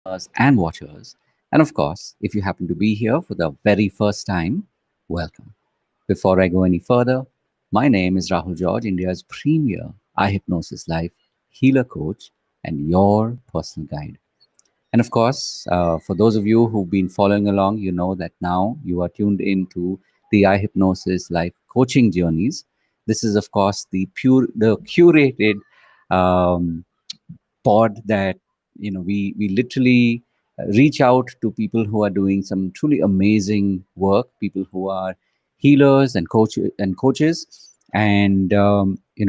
listeners, and watchers. And of course, if you happen to be here for the very first time, welcome. Before I go any further, my name is Rahul George, India's premier iHypnosis life healer coach and your personal guide. And of course, for those of you who've been following along, you know that now you are tuned into the iHypnosis life coaching journeys. This is, of course, the curated um, pod that we literally reach out to people who are doing some truly amazing work, people who are healers and coaches, and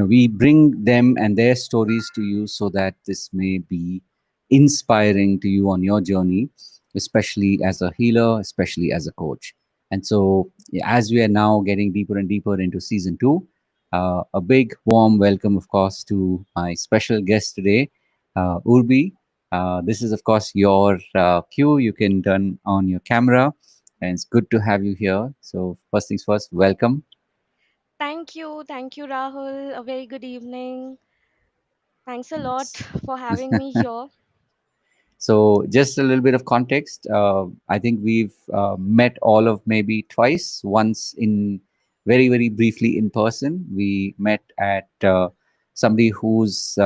we bring them and their stories to you so that this may be inspiring to you on your journey, especially as a healer, especially as a coach. And so, as we are now getting deeper and deeper into season two, a big warm welcome, of course, to my special guest today, Urbi. This is, of course, your cue. You can turn on your camera, and it's good to have you here. So, first things first, welcome. Thank you, Rahul. A very good evening. Thanks a lot Yes. for having me here. So, just a little bit of context. I think we've met all of maybe twice, once in very briefly in person. We met at somebody who's,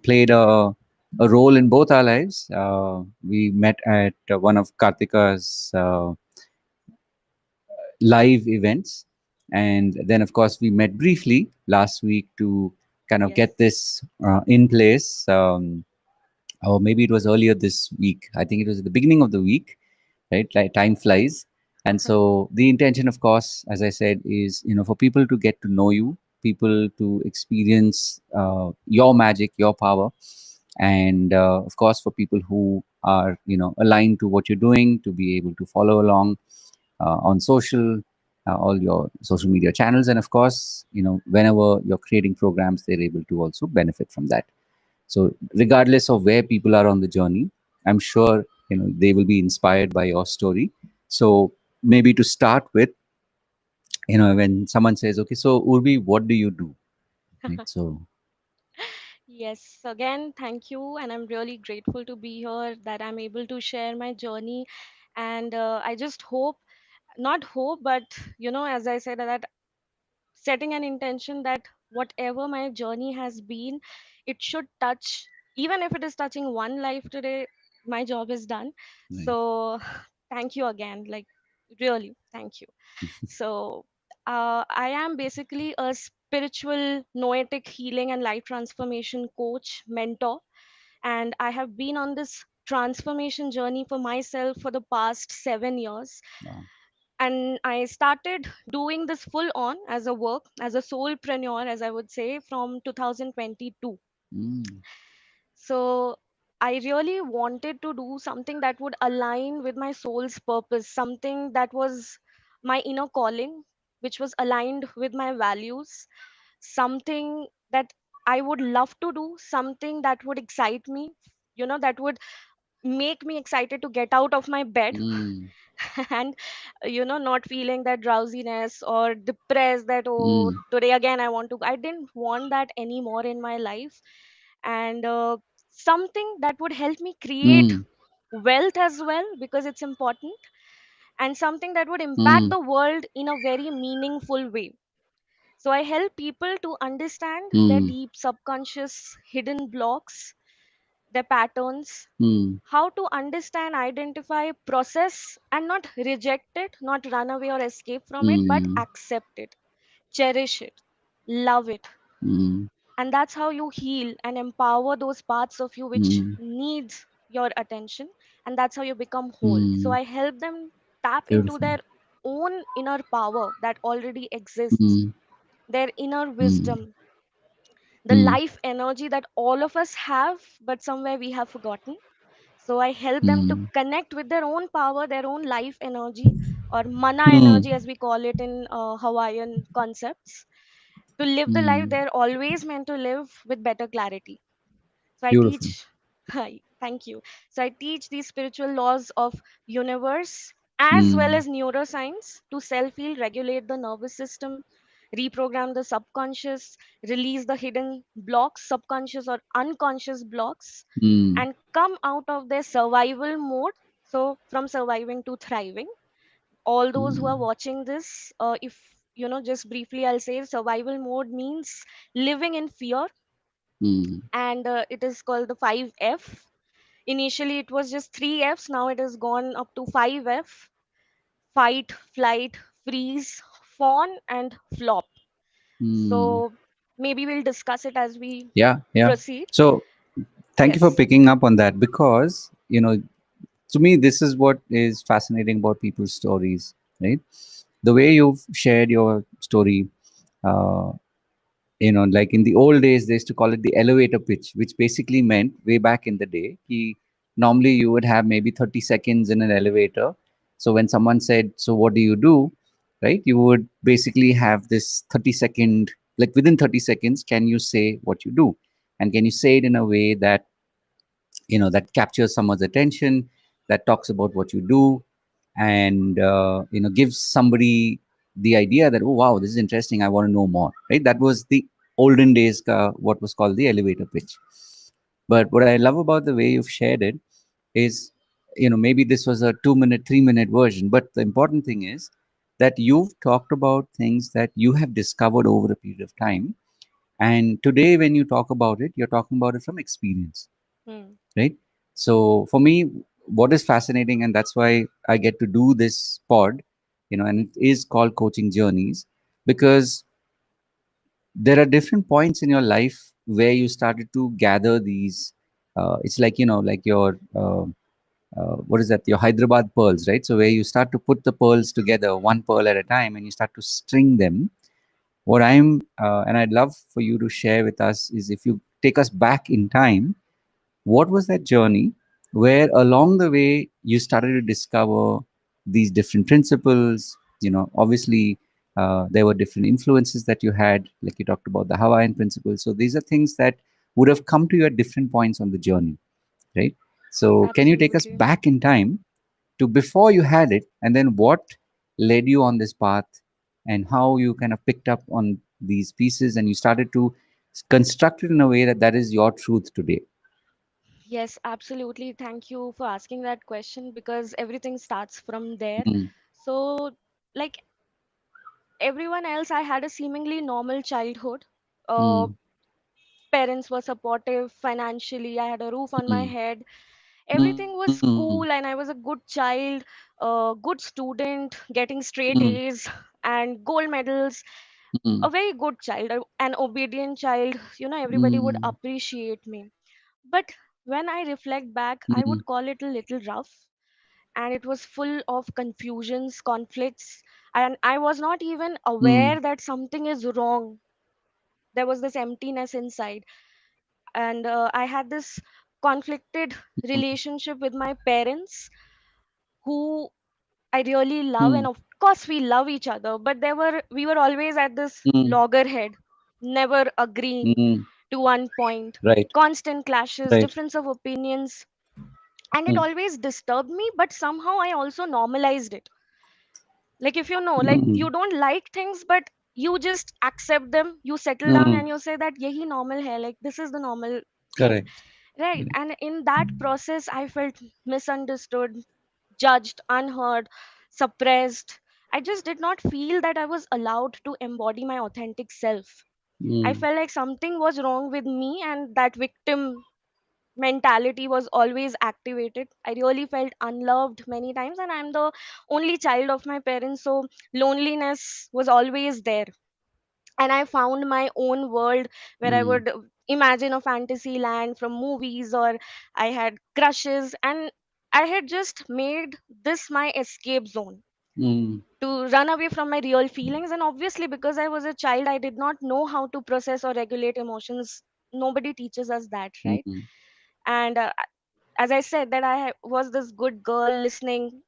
played a role in both our lives. We met at one of Kartika's live events. And then, of course, we met briefly last week to kind of Yes. get this in place. Or maybe it was earlier this week. I think it was at the beginning of the week, right? Like time flies. And so the intention, of course, as I said, is for people to get to know you, people to experience your magic, your power, and of course for people who are aligned to what you're doing, to be able to follow along on all your social media channels, and of course whenever you're creating programs, they're able to also benefit from that. So regardless of where people are on the journey, I'm sure they will be inspired by your story. So maybe to start with, when someone says, okay, so Urbi, what do you do, right? So Yes, again, thank you. And I'm really grateful to be here that I'm able to share my journey. And I just hope, not hope, but as I said, that setting an intention that whatever my journey has been, it should touch, even if it is touching one life today, my job is done. right. So thank you again. Like, really, thank you. So, I am basically a spiritual noetic healing and life transformation coach, mentor, and I have been on this transformation journey for myself for the past 7 years. Wow. And I started doing this full on as a work, as a soulpreneur, as I would say, from 2022. Mm, So I really wanted to do something that would align with my soul's purpose, something that was my inner calling, which was aligned with my values, something that I would love to do, something that would excite me, that would make me excited to get out of my bed mm, and not feeling that drowsiness or depressed that, oh, mm, today again I didn't want that anymore in my life. And something that would help me create mm, wealth as well, because it's important, and something that would impact mm, the world in a very meaningful way. So I help people to understand their mm, deep subconscious hidden blocks, their patterns, mm, how to understand, identify, process, and not reject it, not run away or escape from it, but mm, accept it, cherish it, love it. mm, And that's how you heal and empower those parts of you which mm, needs your attention. And that's how you become whole. So mm. I help them tap into Beautiful. their own inner power that already exists, Mm, their inner mm, wisdom, the mm, life energy that all of us have, but somewhere we have forgotten. So I help them to mm, connect with their own power, their own life energy, or mana mm, energy, as we call it in Hawaiian concepts, to live the life mm. they're always meant to live with better clarity. So I Beautiful. teach, hi, thank you. So I teach these spiritual laws of universe as well Mm, as neuroscience to self heal, regulate the nervous system, reprogram the subconscious, release the hidden blocks, subconscious or unconscious blocks, mm, and come out of their survival mode. So, from surviving to thriving. All those who are mm, watching this, if just briefly, I'll say survival mode means living in fear, mm, and it is called the 5F. Initially, it was just 3 Fs, now it has gone up to 5F: fight, flight, freeze, fawn, and flop. mm. So maybe we'll discuss it as we Yeah, yeah. proceed. So thank you for Yes. picking up on that, because to me this is what is fascinating about people's stories, right? The way you've shared your story, uh, like in the old days they used to call it the elevator pitch, which basically meant, way back in the day, normally you would have maybe 30 seconds in an elevator. So when someone said, so what do you do, right, you would basically have this 30-second, like within 30 seconds, can you say what you do, and can you say it in a way that that captures someone's attention, that talks about what you do, and gives somebody the idea that, oh wow, this is interesting, I want to know more, right? That was the olden days, what was called the elevator pitch. But what I love about the way you've shared it is, maybe this was a 2 minute, 3 minute version, but the important thing is that you've talked about things that you have discovered over a period of time, and today when you talk about it, you're talking about it from experience, Hmm. right? So for me, what is fascinating, and that's why I get to do this pod, and it is called Coaching Journeys, because there are different points in your life where you started to gather these. It's like, like your what is that? Your Hyderabad pearls, right? So where you start to put the pearls together, one pearl at a time, and you start to string them. What and I'd love for you to share with us is, if you take us back in time, what was that journey where along the way you started to discover these different principles? Obviously, there were different influences that you had, like you talked about the Hawaiian principles. So these are things that would have come to you at different points on the journey, right? So can you take us Absolutely. back in time to before you had it, and then what led you on this path, and how you kind of picked up on these pieces and you started to construct it in a way that that is your truth today? Yes, absolutely. Thank you for asking that question, because everything starts from there. Mm, So, like everyone else, I had a seemingly normal childhood. Uh, mm, Parents were supportive financially. I had a roof on my mm, head. Everything mm, was cool, and I was a good child, good student, getting straight mm, A's and gold medals. mm, A very good child, an obedient child. Everybody would mm, appreciate me. But when I reflect back, I mm, would call it a little rough, and it was full of confusions, conflicts, and I was not even mm, aware that something is wrong. There was this emptiness inside, and I had this conflicted relationship with my parents, who I really love, and mm, of course we love each other, but we were always at this mm, loggerhead, never agreeing mm. to one point, Right, constant clashes, right. difference of opinions, and it Mm, always disturbed me, but somehow I also normalized it. Like, if like, mm, you don't like things, but you just accept them, you settle down mm. and you say that yahi normal hai, like this is the normal thing, Correct. right? Correct. And in that process I felt misunderstood, judged, unheard, suppressed. I just did not feel that I was allowed to embody my authentic self. I Mm, felt like something was wrong with me, and that victim mentality was always activated. I really felt unloved many times, and I'm the only child of my parents, so loneliness was always there. And I found my own world where I mm, would imagine a fantasy land from movies, or I had crushes, and I had just made this my escape zone mm, to run away from my real feelings. And obviously, because I was a child, I did not know how to process or regulate emotions. Nobody teaches us that, right? mm, And as I said, that was this good girl listening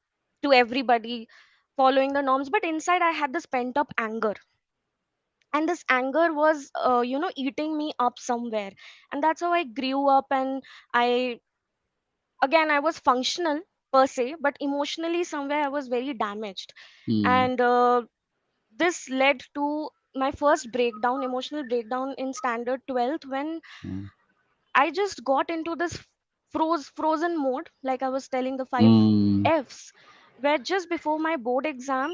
to everybody, following the norms, but inside I had this pent up anger, and this anger was eating me up somewhere. And that's how I grew up. And I again, I was functional per se, but emotionally somewhere I was very damaged. mm, And this led to my first breakdown, emotional breakdown in standard 12th, when mm, I just got into this frozen mode, like I was telling the five mm, F's, where just before my board exam,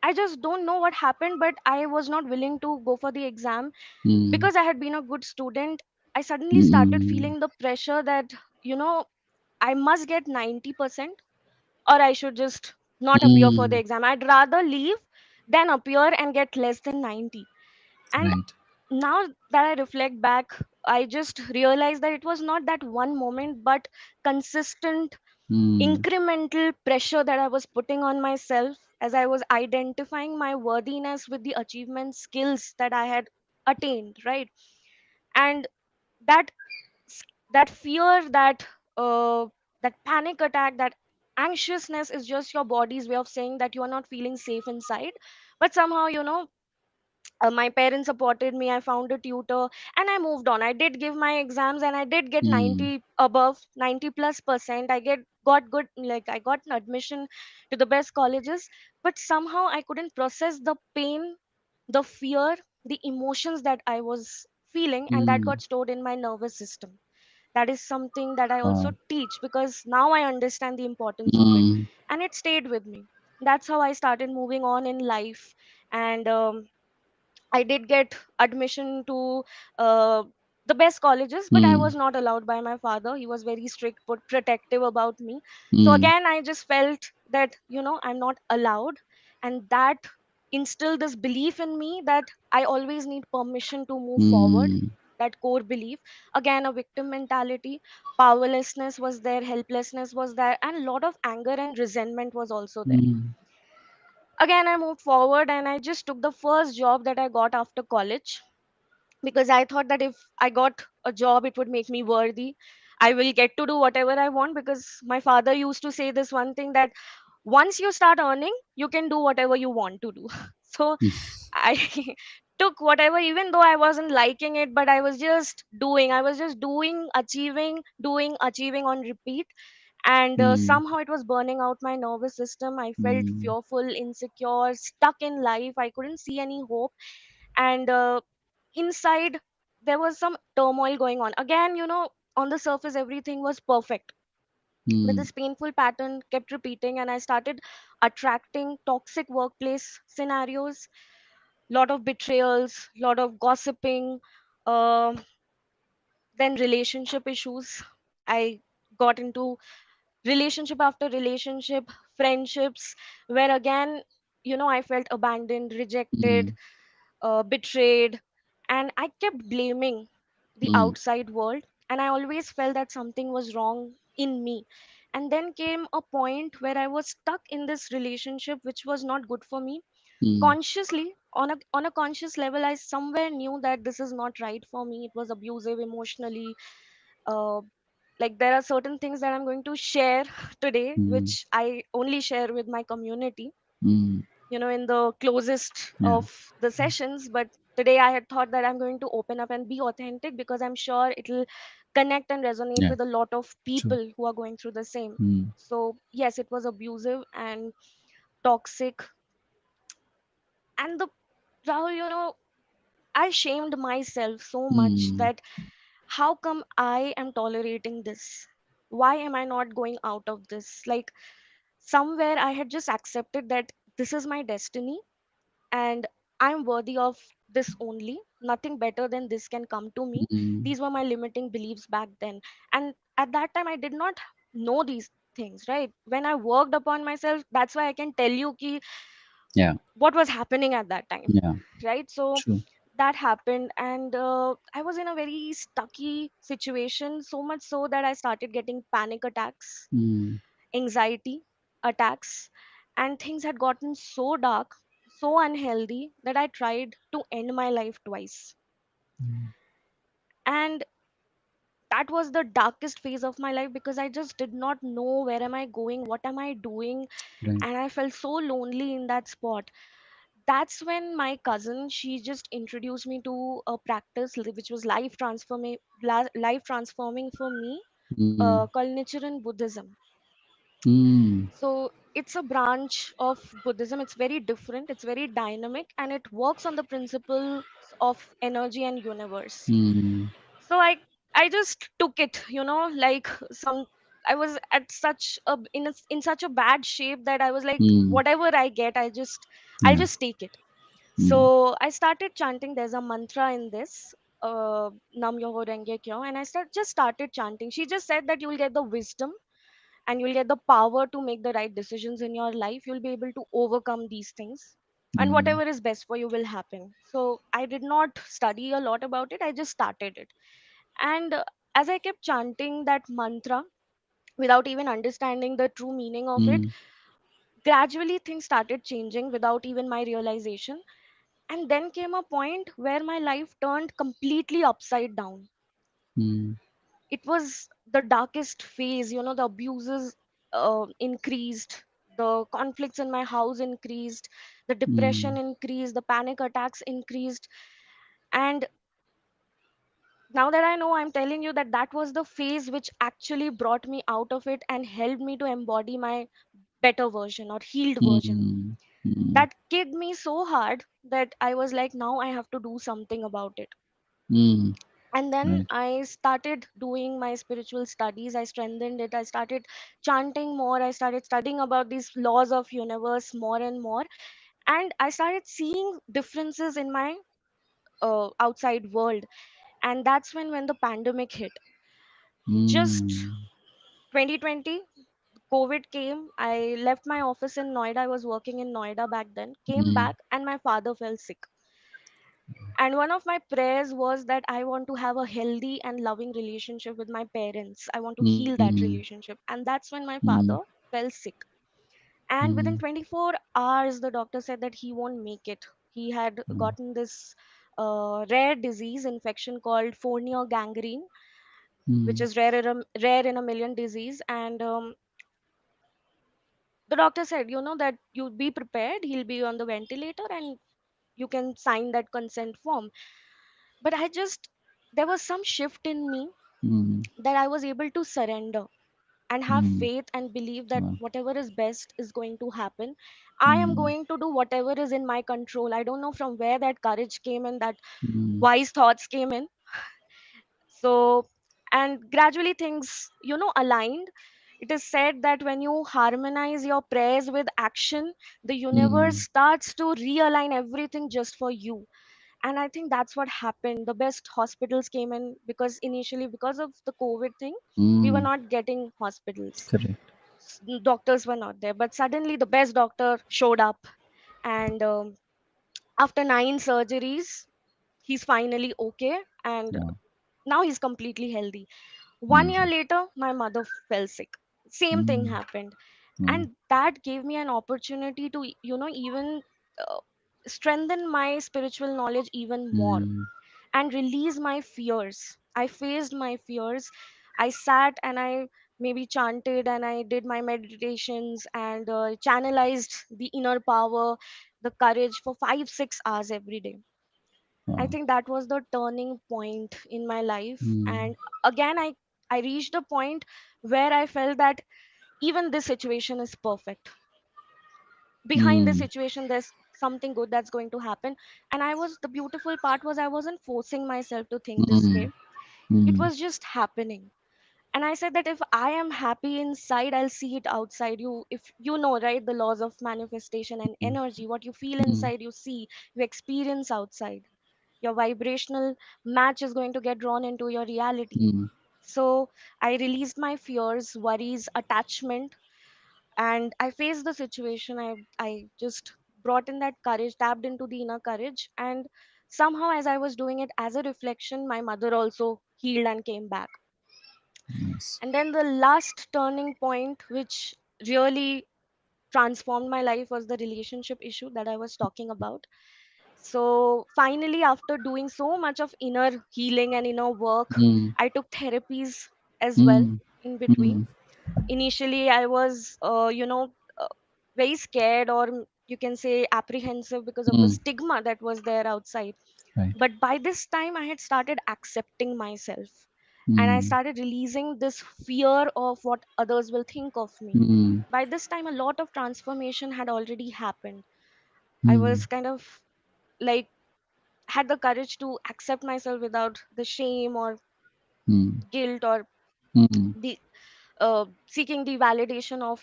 I just don't know what happened, but I was not willing to go for the exam mm, because I had been a good student. I suddenly started mm, feeling the pressure that, you know, I must get 90% or I should just not appear for the mm. exam. I'd rather leave than appear and get less than 90. And Right. now that I reflect back, I just realized that it was not that one moment, but consistent, Mm, incremental pressure that I was putting on myself as I was identifying my worthiness with the achievement skills that I had attained, right? And that that fear, uh, that panic attack, that anxiousness is just your body's way of saying that you are not feeling safe inside. But somehow, my parents supported me. I found a tutor and I moved on. I did give my exams and I did get mm, 90 above, 90 plus percent. Got good, like I got an admission to the best colleges, but somehow I couldn't process the pain, the fear, the emotions that I was feeling, and that mm, got stored in my nervous system. That is something that I also wow. teach because now I understand the importance of it, Mm, and it stayed with me. That's how I started moving on in life. And I did get admission to uh, the best colleges, but I mm, was not allowed by my father. He was very strict, but protective about me. So mm, again, I just felt that, I'm not allowed. And that instilled this belief in me that I always need permission to move forward. mm, That core belief. Again, a victim mentality, powerlessness was there, helplessness was there, and a lot of anger and resentment was also there. mm, Again, I moved forward and I just took the first job that I got after college because I thought that if I got a job, it would make me worthy. I will get to do whatever I want because my father used to say this one thing that once you start earning, you can do whatever you want to do. So I took whatever, even though I wasn't liking it, but I was just doing. I was just doing, achieving on repeat. And mm, somehow it was burning out my nervous system. I felt mm, fearful, insecure, stuck in life. I couldn't see any hope. And inside, there was some turmoil going on. Again, on the surface, everything was perfect. But mm, this painful pattern kept repeating, and I started attracting toxic workplace scenarios, lot of betrayals, lot of gossiping, uh, then relationship issues. I got into relationship after relationship, friendships, where again, I felt abandoned, rejected, mm, betrayed, and I kept blaming the mm, outside world. And I always felt that something was wrong in me. And then came a point where I was stuck in this relationship, which was not good for me. mm, Consciously, on a conscious level, I somewhere knew that this is not right for me. It was abusive emotionally. Uh, like there are certain things that I'm going to share today, mm, which I only share with my community, mm. in the closest Yeah, of the sessions. But today I had thought that I'm going to open up and be authentic because I'm sure it'll connect and resonate yeah, with a lot of true. people who are going through the same. Mm, So yes, it was abusive and toxic. And the Rahul, I shamed myself so much mm, that how come I am tolerating this? Why am I not going out of this? Like somewhere I had just accepted that this is my destiny and I'm worthy of this only. Nothing better than this can come to me. mm, These were my limiting beliefs back then. And at that time, I did not know these things, right? When I worked upon myself, that's why I can tell you ki yeah, what was happening at that time, yeah, right? So true. that happened, and I was in a very stucky situation, so much so that I started getting panic attacks, Mm, anxiety attacks, and things had gotten so dark, so unhealthy that I tried to end my life twice. And that was the darkest phase of my life because I just did not know where am I going, what am I doing, right. and I felt so lonely in that spot. That's when my cousin, she just introduced me to a practice which was life transforming for me, Mm, called Nichiren Buddhism. Mm. So it's a branch of Buddhism. It's very different, it's very dynamic, and it works on the principles of energy and universe. Mm. So I just took it, like some, I was at such a in such a bad shape that I was like, Mm. whatever I get, I'll Yeah. just take it. Mm. So I started chanting. There's a mantra in this, Nam Yoho Renge Kyo, and just started chanting. She just said that you will get the wisdom and you'll get the power to make the right decisions in your life. You'll be able to overcome these things, and Mm. whatever is best for you will happen. So I did not study a lot about it. I just started it, and as I kept chanting that mantra without even understanding the true meaning of it, Mm. gradually things started changing without even my realization. And then came a point where my life turned completely upside down. Mm. It was the darkest phase, the abuses increased, the conflicts in my house increased, the depression Mm. increased, the panic attacks increased. And now that I know, I'm telling you that that was the phase which actually brought me out of it and helped me to embody my better version or healed version. Mm. Mm. That kicked me so hard that I was like, now I have to do something about it. Mm. And then Right. I started doing my spiritual studies. I strengthened it. I started chanting more. I started studying about these laws of universe more and more. And I started seeing differences in my outside world. And that's when the pandemic hit. Just Mm. 2020, COVID came. I left my office in Noida. I was working in Noida back then. Came Mm. back and my father fell sick. And one of my prayers was that I want to have a healthy and loving relationship with my parents. I want to heal that Mm. relationship. And that's when my Mm. father fell sick. And within Mm. 24 hours, the doctor said that he won't make it. He had Mm. gotten this rare disease infection called fournier gangrene, which Mm. is rare in a million disease. And the doctor said, that you be prepared. He'll be on the ventilator and you can sign that consent form. But there was some shift in me Mm. that I was able to surrender and have Mm. faith and believe that Wow. whatever is best is going to happen. I am Mm. going to do whatever is in my control. I don't know from where that courage came and that Mm. wise thoughts came in. So, and gradually things, aligned. It is said that when you harmonize your prayers with action, the universe Mm. starts to realign everything just for you. And I think that's what happened. The best hospitals came in, because initially, because of the COVID thing, we were Mm. not getting hospitals. Correct. Doctors were not there, but suddenly the best doctor showed up. And after 9 surgeries, he's finally okay, and Wow. now he's completely healthy. 1 year Amazing. later, my mother fell sick. Same thing Mm. happened. Wow. And that gave me an opportunity to, even uh, strengthen my spiritual knowledge even more Mm. and release my fears. I faced my fears. I sat and I maybe chanted and I did my meditations and channelized the inner power, the courage for 5, 6 hours every day. I Wow. think that was the turning point in my life. Mm. And again, I reached a point where I felt that even this situation is perfect. Behind this Mm. situation, there's something good that's going to happen. And the beautiful part was I wasn't forcing myself to think this way. Mm. It Mm. was just happening. And I said that if I am happy inside, I'll see it outside. If you know, right, the laws of manifestation and energy, what you feel Mm. inside, you see, you experience outside. Your vibrational match is going to get drawn into your reality. Mm. So I released my fears, worries, attachment, and I faced the situation. I just brought in that courage, tapped into the inner courage, and somehow as I was doing it as a reflection, my mother also healed and came back. Nice. And then the last turning point which really transformed my life was the relationship issue that I was talking about. So finally, after doing so much of inner healing and inner work, Mm. I took therapies as well Mm. in between. Mm. Initially, I was, very scared, or you can say apprehensive, because of the Mm. stigma that was there outside. Right. But by this time, I had started accepting myself. and I mm, started releasing this fear of what others will think of me. mm, By this time, a lot of transformation had already happened. I mm, was kind of like had the courage to accept myself without the shame or mm, guilt or mm. the seeking the validation of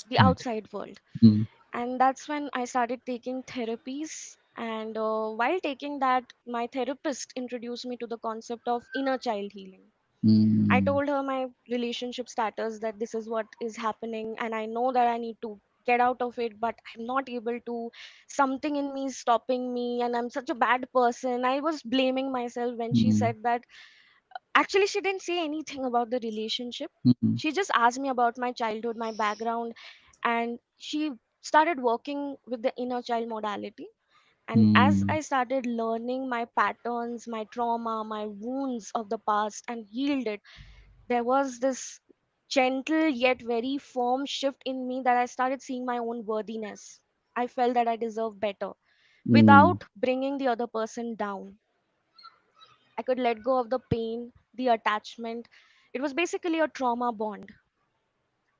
the Right. outside world. Mm, And that's when I started taking therapies. And while taking that, my therapist introduced me to the concept of inner child healing. I mm, told her my relationship status, that this is what is happening, and I know that I need to get out of it, but I'm not able to. Something in me is stopping me, and I'm such a bad person. I was blaming myself when she mm, said that. Actually, she didn't say anything about the relationship. mm, She just asked me about my childhood, my background, and she started working with the inner child modality. And as mm, I started learning my patterns, my trauma, my wounds of the past and healed it, there was this gentle yet very firm shift in me that I started seeing my own worthiness. I felt that I deserve better mm, without bringing the other person down. I could let go of the pain, the attachment. It was basically a trauma bond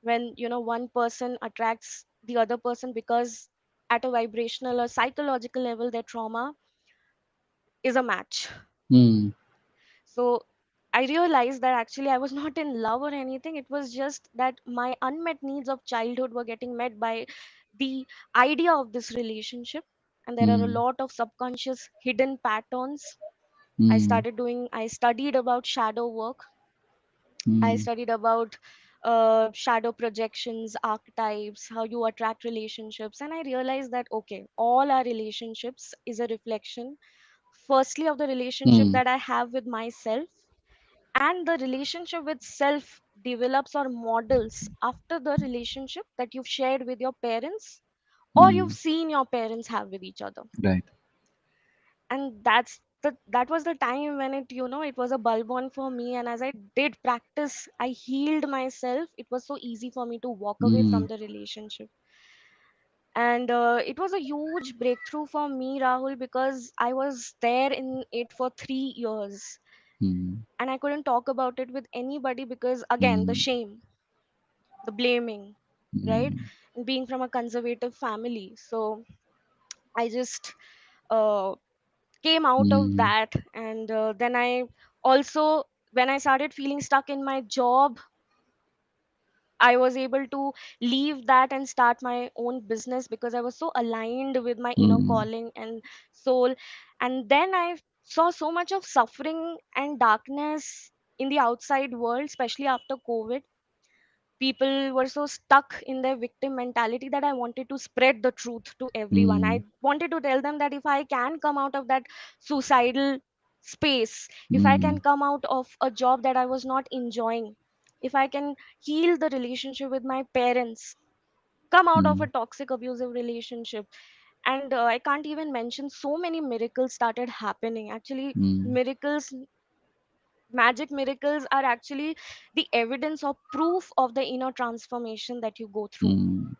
when, one person attracts the other person because at a vibrational or psychological level, their trauma is a match. mm, So I realized that actually I was not in love or anything. It was just that my unmet needs of childhood were getting met by the idea of this relationship. And there are a mm, lot of subconscious hidden patterns. mm, I studied about shadow work. I mm, studied about shadow projections, archetypes, how you attract relationships. And I realized that, okay, all our relationships is a reflection, firstly, of the relationship mm, that I have with myself, and the relationship with self develops or models after the relationship that you've shared with your parents or you've mm. seen your parents have with each other. Right. And that was the time when it was a bulb on for me. And as I did practice, I healed myself. It was so easy for me to walk away Mm, from the relationship. And it was a huge breakthrough for me, Rahul, because I was there in it for 3 years, mm, and I couldn't talk about it with anybody because, again, the mm, shame, the blaming, right? mm, And being from a conservative family. So I just uh, came out of mm, that. And then I also, when I started feeling stuck in my job, I was able to leave that and start my own business because I was so aligned with my inner mm, calling and soul. And then I saw so much of suffering and darkness in the outside world, especially after COVID. People were so stuck in their victim mentality that I wanted to spread the truth to everyone. I mm, wanted to tell them that if I can come out of that suicidal space, if I can mm, come out of a job that I was not enjoying, if I can heal the relationship with my parents, come out of a mm, toxic abusive relationship. And I can't even mention, so many miracles started happening. Actually, mm, miracles, magic miracles are actually the evidence or proof of the inner transformation that you go through. mm.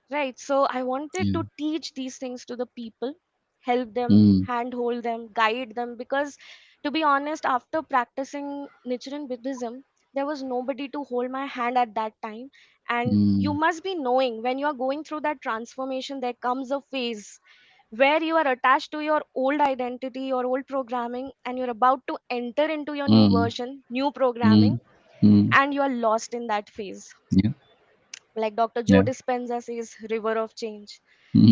Right. So I wanted Yeah. to teach these things to the people, help them, Mm, handhold them, guide them. Because to be honest, after practicing Nichiren Buddhism, there was nobody to hold my hand at that time. And you mm, must be knowing, when you are going through that transformation, there comes a phase where you are attached to your old identity, your old programming, and you're about to enter into your new mm, version, new programming, mm, mm. and you are lost in that phase. Yeah. Like Dr. Joe Yeah. Dispenza says, river of change.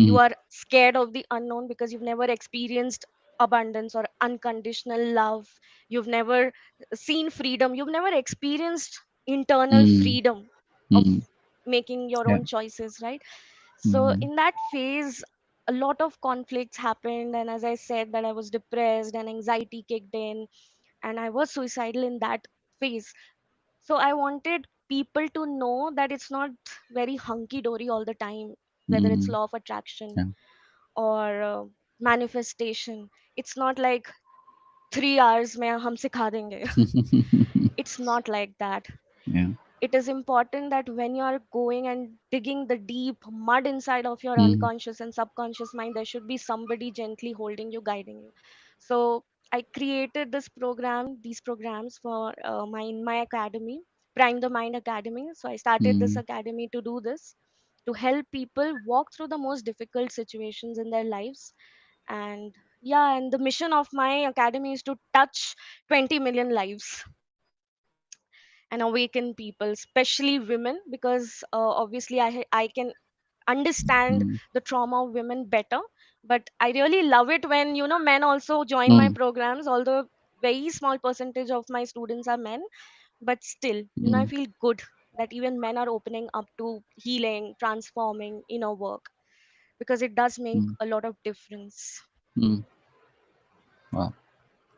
You Mm, are scared of the unknown because you've never experienced abundance or unconditional love. You've never seen freedom. You've never experienced internal mm, freedom of mm. making your Yeah. own choices, right? So Mm, in that phase, a lot of conflicts happened. And as I said, that I was depressed and anxiety kicked in, and I was suicidal in that phase. So I wanted people to know that it's not very hunky dory all the time, whether it's mm. law of attraction Yeah. or manifestation. It's not like 3 hours mein hum sikha denge. It's not like that. Yeah. It is important that when you are going and digging the deep mud inside of your Mm, unconscious and subconscious mind, there should be somebody gently holding you, guiding you. So I created these programs for my academy, Prime the Mind Academy. So I started this mm, academy to do this, to help people walk through the most difficult situations in their lives. And yeah, and the mission of my academy is to touch 20 million lives and awaken people, especially women, because obviously I can understand mm, the trauma of women better. But I really love it when, men also join my mm, programs, although very small percentage of my students are men. But still, I mm, feel good that even men are opening up to healing, transforming inner work, because it does make mm, a lot of difference. mm. Wow.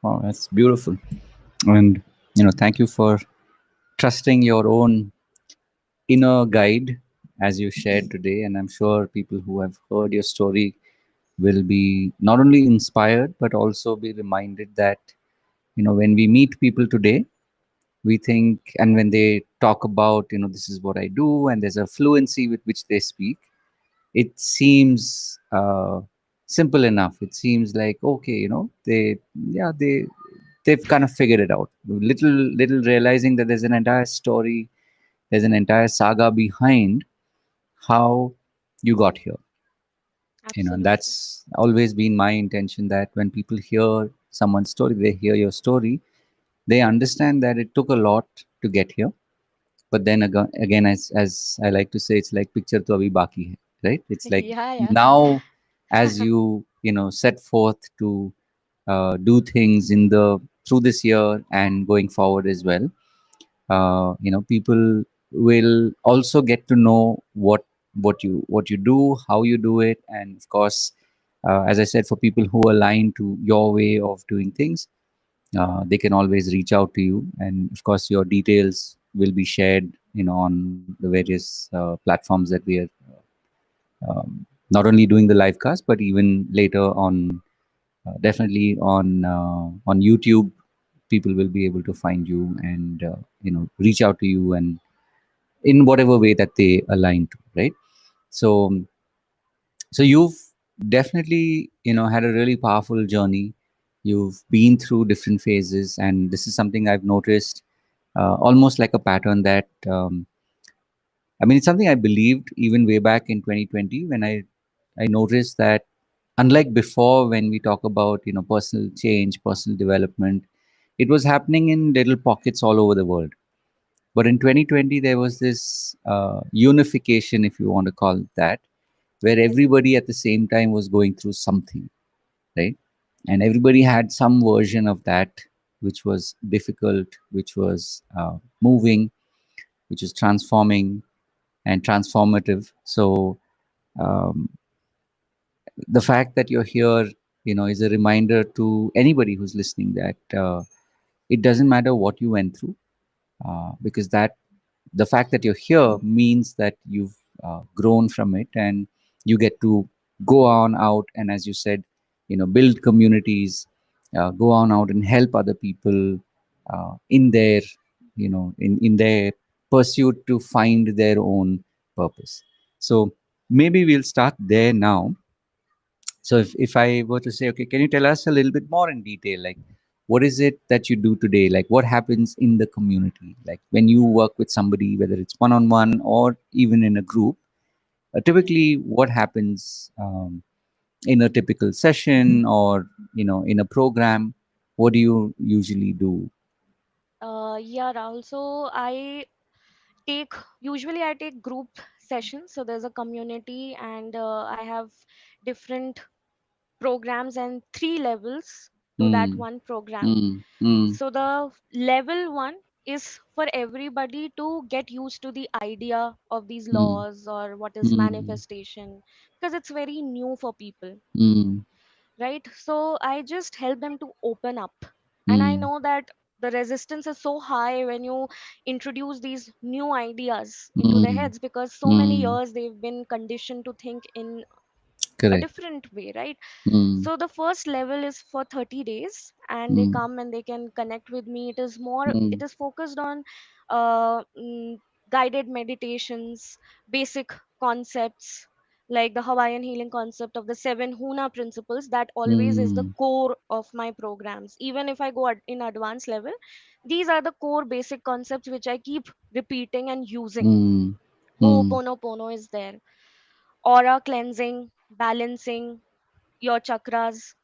Wow, that's beautiful. And thank you for trusting your own inner guide as you shared today. And I'm sure people who have heard your story will be not only inspired but also be reminded that when we meet people today, we think, and when they talk about this is what I do, and there's a fluency with which they speak, it seems simple enough. It seems like, okay, they've kind of figured it out, little realizing that there's an entire story, there's an entire saga behind how you got here. And Absolutely. that's always been my intention, that when people hear someone's story, they hear your story, they understand that it took a lot to get here. But then again, as I like to say, it's like picture to abhi baki hai, right? It's like Yeah, yeah. now, as you set forth to do things in the through this year and going forward as well, people will also get to know what you do, how you do it. And of course, as I said, for people who align to your way of doing things, they can always reach out to you. And of course, your details will be shared on the various platforms that we are not only doing the live cast, but even later on, definitely on YouTube, people will be able to find you and reach out to you, and in whatever way that they align to, right? So so you've definitely had a really powerful journey. You've been through different phases, and this is something I've noticed, almost like a pattern that, I mean, it's something I believed even way back in 2020, when I noticed that, unlike before, when we talk about personal change, personal development, it was happening in little pockets all over the world. But in 2020, there was this unification, if you want to call it that, where everybody at the same time was going through something, right? And everybody had some version of that, which was difficult, which was moving, which is transforming and transformative. So um, the fact that you're here, is a reminder to anybody who's listening that it doesn't matter what you went through, because that the fact that you're here means that you've grown from it, and you get to go on out and, as you said, build communities, go on out and help other people in their in their pursuit to find their own purpose. So maybe we'll start there now. So if I were to say, okay, can you tell us a little bit more in detail, like what is it that you do today? Like what happens in the community? Like when you work with somebody, whether it's one-on-one or even in a group, Right. typically what happens in a typical session, or in a program? What do you usually do? Yeah, Rahul. So take I take group sessions. So there's a community, and I have different programs and three levels to that Mm, one program. mm, mm, So the level one is for everybody to get used to the idea of these mm, laws or what is mm, manifestation, because it's very new for people, mm, right? So I just help them to open up. And I mm, know that the resistance is so high when you introduce these new ideas into their mm, heads, because so many mm. years they've been conditioned to think in a Correct. different way, right? Mm, So the first level is for 30 days, and they mm, come and they can connect with me. It mm, is focused on uh, mm, guided meditations, basic concepts, like the Hawaiian healing concept of the seven Huna principles, that always is the Mm, core of my programs. Even if I go in advanced level, these are the core basic concepts which I keep repeating and using. mm, mm, Ho'oponopono is there, aura cleansing, balancing your chakras,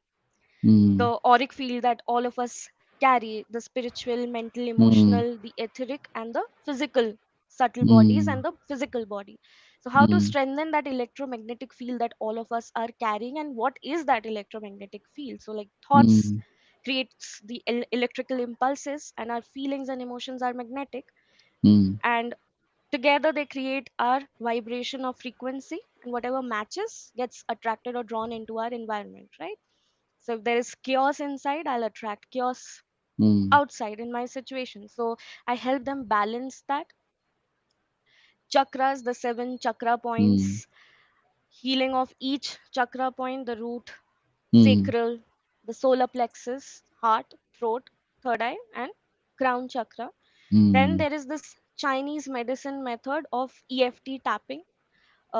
mm, the auric field that all of us carry, the spiritual, mental, mm, emotional, the etheric, and the physical, subtle bodies, mm, and the physical body. So, how to mm, strengthen that electromagnetic field that all of us are carrying, and what is that electromagnetic field? So, like thoughts mm, creates the electrical impulses, and our feelings and emotions are magnetic, mm, and together they create our vibration of frequency, and whatever matches gets attracted or drawn into our environment, right? So if there is chaos inside, I'll attract chaos mm, outside in my situation. So I help them balance that. Chakras, the seven chakra mm, points, healing of each chakra point, the root, mm, sacral, the solar plexus, heart, throat, third eye, and crown chakra. Then mm, there is this Chinese medicine method of EFT tapping,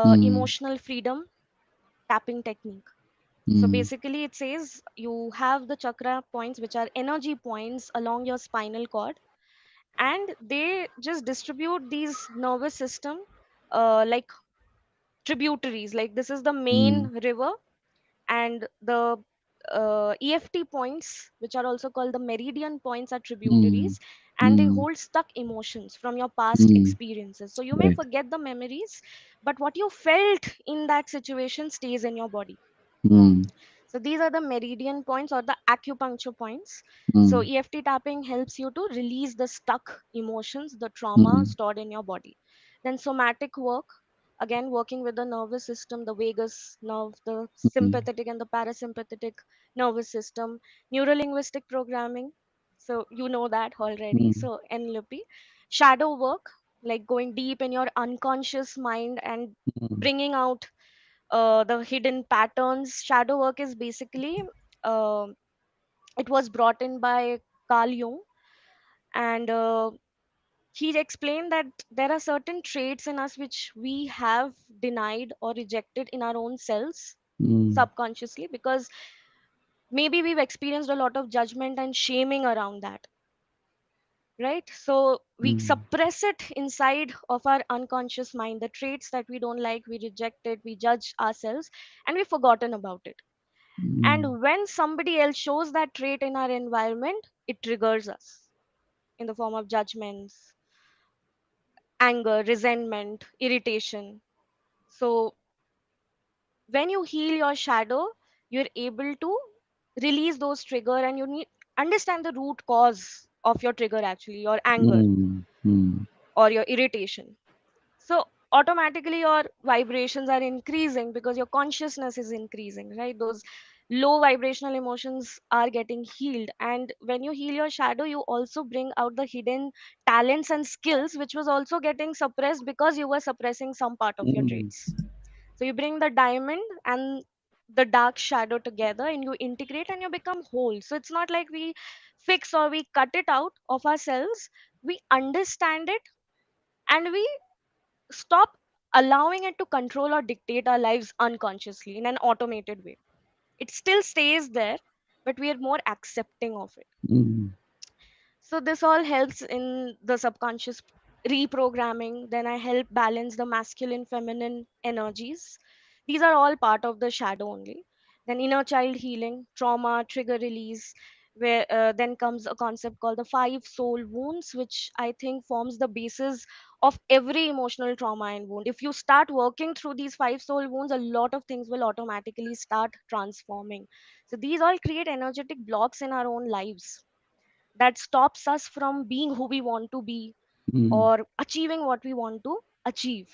mm, emotional freedom tapping technique. So mm, basically, it says you have the chakra points, which are energy points along your spinal cord, and they just distribute these nervous system like tributaries. Like this is the main mm, river, and the EFT points, which are also called the meridian points, are mm, tributaries, and they mm, hold stuck emotions from your past mm, experiences. So you may right. forget the memories, but what you felt in that situation stays in your body. Mm, So these are the meridian points or the acupuncture points. So mm, EFT tapping helps you to release the stuck emotions, the trauma mm, stored in your body. Then somatic work, again working with the nervous system, the vagus nerve, the mm, sympathetic and the parasympathetic nervous system, neurolinguistic programming. So you know that already. mm, So NLP, shadow work, like going deep in your unconscious mind and mm, bringing out the hidden patterns. Shadow work is basically, uh, it was brought in by Carl Jung, and he explained that there are certain traits in us which we have denied or rejected in our own selves mm, subconsciously, because maybe we've experienced a lot of judgment and shaming around that, right? So we mm, suppress it inside of our unconscious mind, the traits that we don't like, we reject it, we judge ourselves, and we've forgotten about it. mm, And when somebody else shows that trait in our environment, it triggers us in the form of judgments, anger, resentment, irritation. So when you heal your shadow, you're able to release those trigger, and you need understand the root cause of your trigger, actually your anger mm, mm, or your irritation. So automatically your vibrations are increasing because your consciousness is increasing, right? Those low vibrational emotions are getting healed, and when you heal your shadow, you also bring out the hidden talents and skills which was also getting suppressed because you were suppressing some part of your mm, traits. So you bring the diamond and the dark shadow together, and you integrate and you become whole. So it's not like we fix or we cut it out of ourselves, we understand it, and we stop allowing it to control or dictate our lives unconsciously in an automated way. It still stays there, but we are more accepting of it. mm, So this all helps in the subconscious reprogramming. Then I help balance the masculine, feminine energies. These are all part of the shadow only. Then inner child healing, trauma, trigger release, where then comes a concept called the five soul wounds, which I think forms the basis of every emotional trauma and wound. If you start working through these five soul wounds, a lot of things will automatically start transforming. So these all create energetic blocks in our own lives that stops us from being who we want to be mm, or achieving what we want to achieve.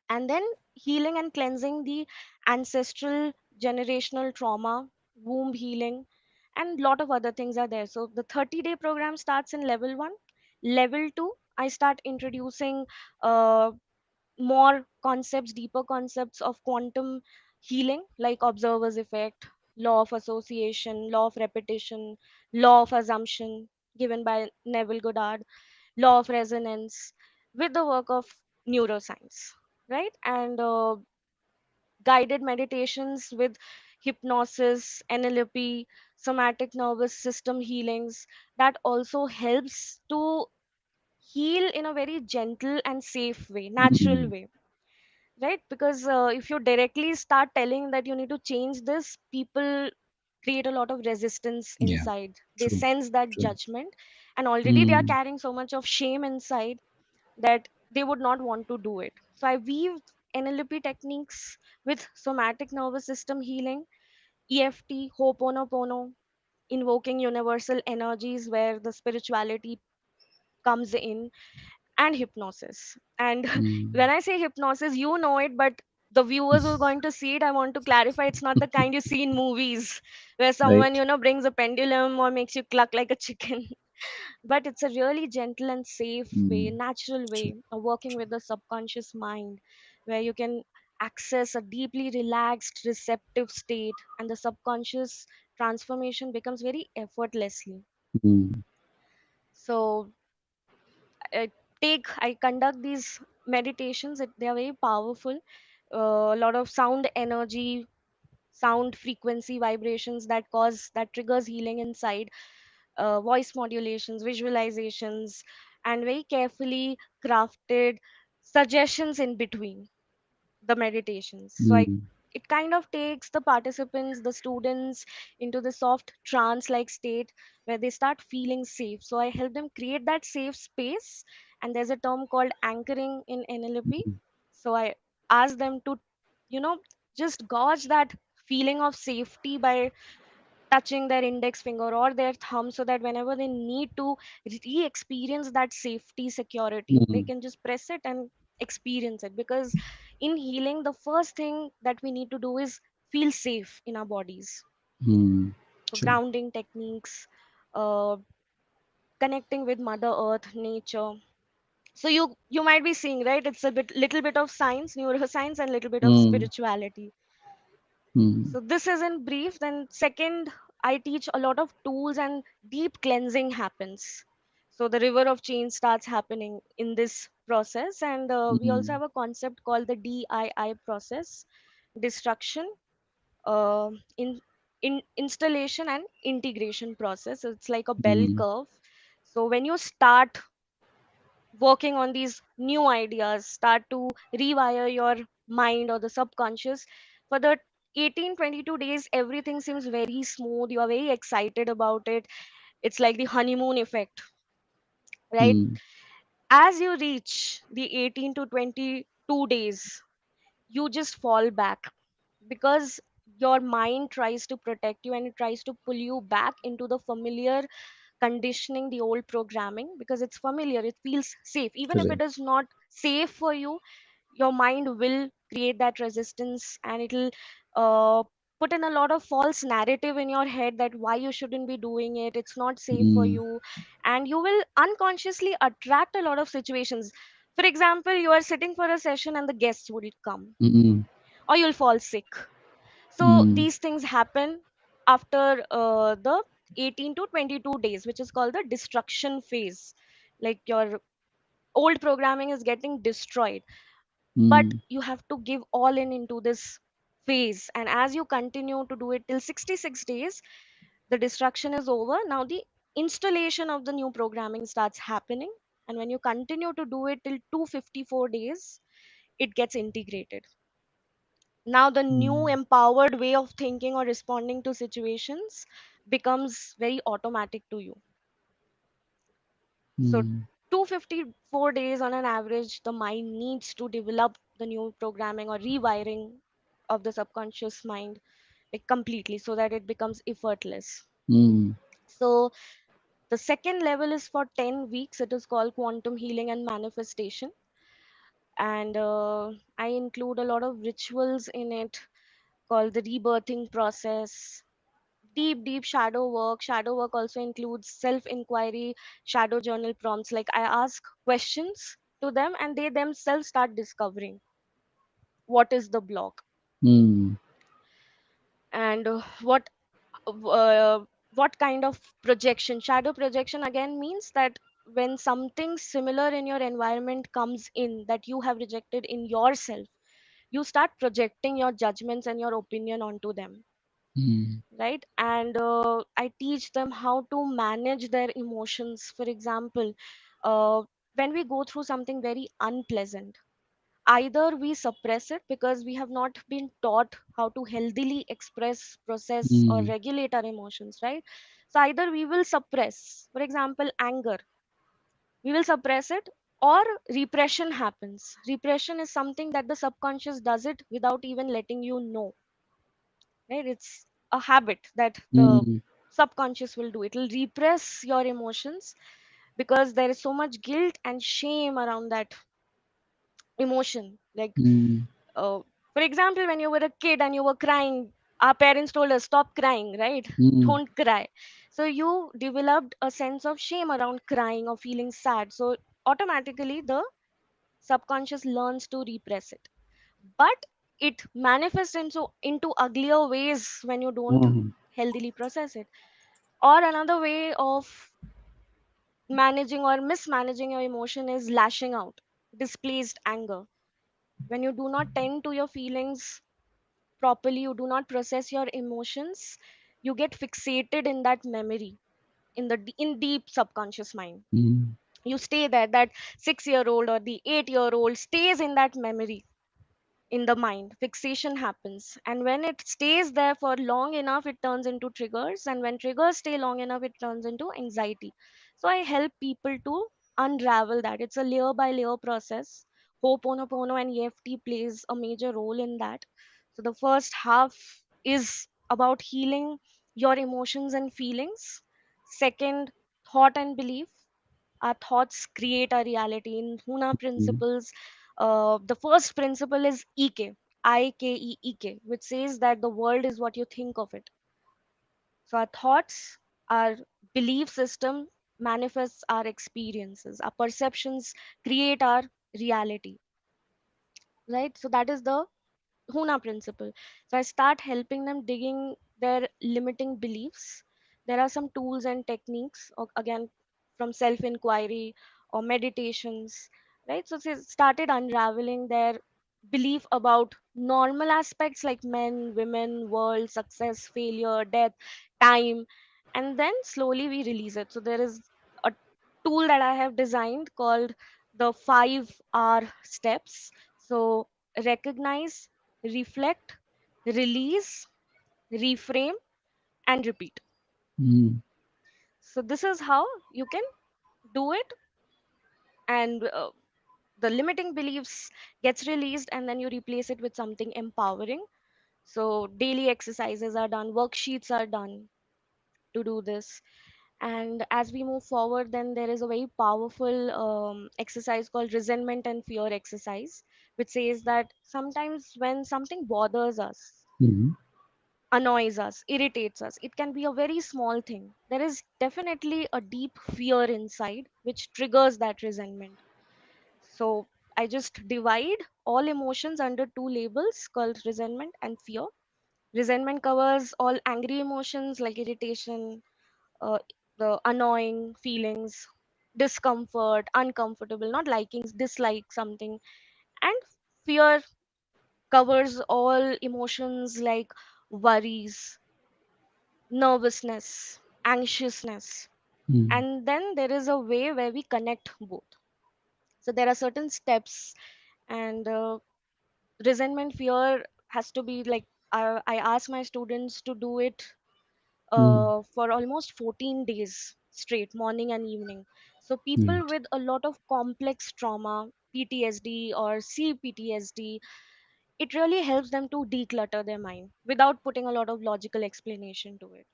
And then healing and cleansing the ancestral generational trauma, womb healing, and lot of other things are there. So the 30-day program starts in level 1. Level 2, I start introducing uh, more concepts, deeper concepts of quantum healing, like observer's effect, law of association, law of repetition, law of assumption, given by Neville Goddard, law of resonance, with the work of neuroscience, right? And guided meditations with hypnosis, NLP, somatic nervous system healings, that also helps to heal in a very gentle and safe way, natural Mm. way, right? Because if you directly start telling that you need to change this, people create a lot of resistance Yeah. inside. They True. sense that True. judgment, and already they are Mm. carrying so much of shame inside that they would not want to do it. So I weave NLP techniques with somatic nervous system healing, EFT, Ho'oponopono, invoking universal energies where the spirituality comes in, and hypnosis. And Mm. when I say hypnosis, you know it, but the viewers who are going to see it, I want to clarify it's not the kind you see in movies where someone, Right. brings a pendulum or makes you cluck like a chicken. But it's a really gentle and safe way, Mm. natural True. way of working with the subconscious mind, where you can access a deeply relaxed, receptive state, and the subconscious transformation becomes very effortlessly. Mm. So I I conduct these meditations. They are very powerful. A lot of sound energy, sound frequency vibrations that triggers healing inside, voice modulations, visualizations, and very carefully crafted suggestions in between the meditations. So Mm. it kind of takes the participants, the students, into the soft trance like state where they start feeling safe. So I help them create that safe space, and there's a term called anchoring in NLP. Mm. So I ask them to, you know, just gauge that feeling of safety by touching their index finger or their thumb, so that whenever they need to re-experience that safety, security, they Mm. can just press it and experience it. Because in healing, the first thing that we need to do is feel safe in our bodies. Mm. So True. grounding techniques, uh, connecting with mother earth, nature. So you might be seeing, right, it's a little bit of science, neuroscience, and little bit of Mm. spirituality. Mm. So this is in brief. Then second, I teach a lot of tools, and deep cleansing happens. So the river of change starts happening in this process, and we also Mm. have a concept called the DII process: destruction, uh, in installation, and integration process. It's like a bell Mm. curve. So when you start working on these new ideas, start to rewire your mind or the subconscious, for the 18-22 days, everything seems very smooth. You are very excited about it. It's like the honeymoon effect, right? Mm. As you reach the 18 to 22 days, you just fall back, because your mind tries to protect you, and it tries to pull you back into the familiar conditioning, the old programming, because it's familiar, it feels safe. Even if it Correct. is not safe for you, your mind will create that resistance, and it'll uh, put in a lot of false narrative in your head that why you shouldn't be doing it, it's not safe for Mm. you. And you will unconsciously attract a lot of situations. For example, you are sitting for a session and the guests will come, Mm. or you'll fall sick. So Mm. these things happen after the 18 to 22 days, which is called the destruction phase. Like your old programming is getting destroyed, but Mm. you have to give all in into this phase. And as you continue to do it till 66 days, the destruction is over. Now the installation of the new programming starts happening. And when you continue to do it till 254 days, it gets integrated. Now the new Mm. empowered way of thinking or responding to situations becomes very automatic to you. So Mm. 254 days on an average, the mind needs to develop the new programming or rewiring of the subconscious mind, like completely, so that it becomes effortless. Mm. So the second level is for 10 weeks. It is called quantum healing and manifestation. And I include a lot of rituals in it, called the rebirthing process, deep shadow work. Shadow work also includes self inquiry, shadow journal prompts. Like I ask questions to them, and they themselves start discovering what is the block, Mm. and what kind of projection. Shadow projection again means that when something similar in your environment comes in that you have rejected in yourself, you start projecting your judgments and your opinion onto them, mm, right? And I teach them how to manage their emotions. For example, uh, when we go through something very unpleasant, either we suppress it because we have not been taught how to healthily express, process, or mm, regulate our emotions, right? So either we will suppress, for example, anger, we will suppress it, or repression happens. Repression is something that the subconscious does it without even letting you know, right? It's a habit that the mm, subconscious will do. It will repress your emotions because there is so much guilt and shame around that emotion. Like, mm, uh, for example, when you were a kid and you were crying, our parents told us, stop crying, right? mm, Don't cry. So you developed a sense of shame around crying or feeling sad. So automatically the subconscious learns to repress it. But it manifests into uglier ways when you don't mm, healthily process it. Or another way of managing or mismanaging your emotion is lashing out, displaced anger. When you do not tend to your feelings properly, you do not process your emotions, you get fixated in that memory, in deep subconscious mind. mm, You stay there. That 6 year old or the 8 year old stays in that memory, in the mind. Fixation happens, and when it stays there for long enough, it turns into triggers, and when triggers stay long enough, it turns into anxiety. So I help people to unravel that. It's a layer by layer process. Ho'oponopono and EFT plays a major role in that. So the first half is about healing your emotions and feelings. Second, thought and belief. Our thoughts create our reality. In Huna mm, principles, the first principle is EK, IKEEK, which says that the world is what you think of it. So our thoughts, our belief system manifests our experiences. Our perceptions create our reality, right? So that is the Huna principle. So I start helping them digging their limiting beliefs. There are some tools and techniques, again, from self inquiry or meditations, right? So they started unraveling their belief about normal aspects like men, women, world, success, failure, death, time, and then slowly we release it. So there is a tool that I have designed called the 5R steps. So recognize, reflect, release, reframe, and repeat. mm, So this is how you can do it, and the limiting beliefs gets released, and then you replace it with something empowering. So daily exercises are done, worksheets are done to do this. And as we move forward, then there is a very powerful exercise called resentment and fear exercise, which says that sometimes when something bothers us, mm, annoys us, irritates us, it can be a very small thing. There is definitely a deep fear inside which triggers that resentment. So I just divide all emotions under two labels called resentment and fear. Resentment covers all angry emotions like irritation, uh, the annoying feelings, discomfort, uncomfortable, not liking, dislike something. And fear covers all emotions like worries, nervousness, anxiousness. mm, And then there is a way where we connect both. So there are certain steps, and resentment fear has to be like, I ask my students to do it mm. for almost 14 days straight, morning and evening. So people Right. with a lot of complex trauma, PTSD or CPTSD, it really helps them to declutter their mind without putting a lot of logical explanation to it,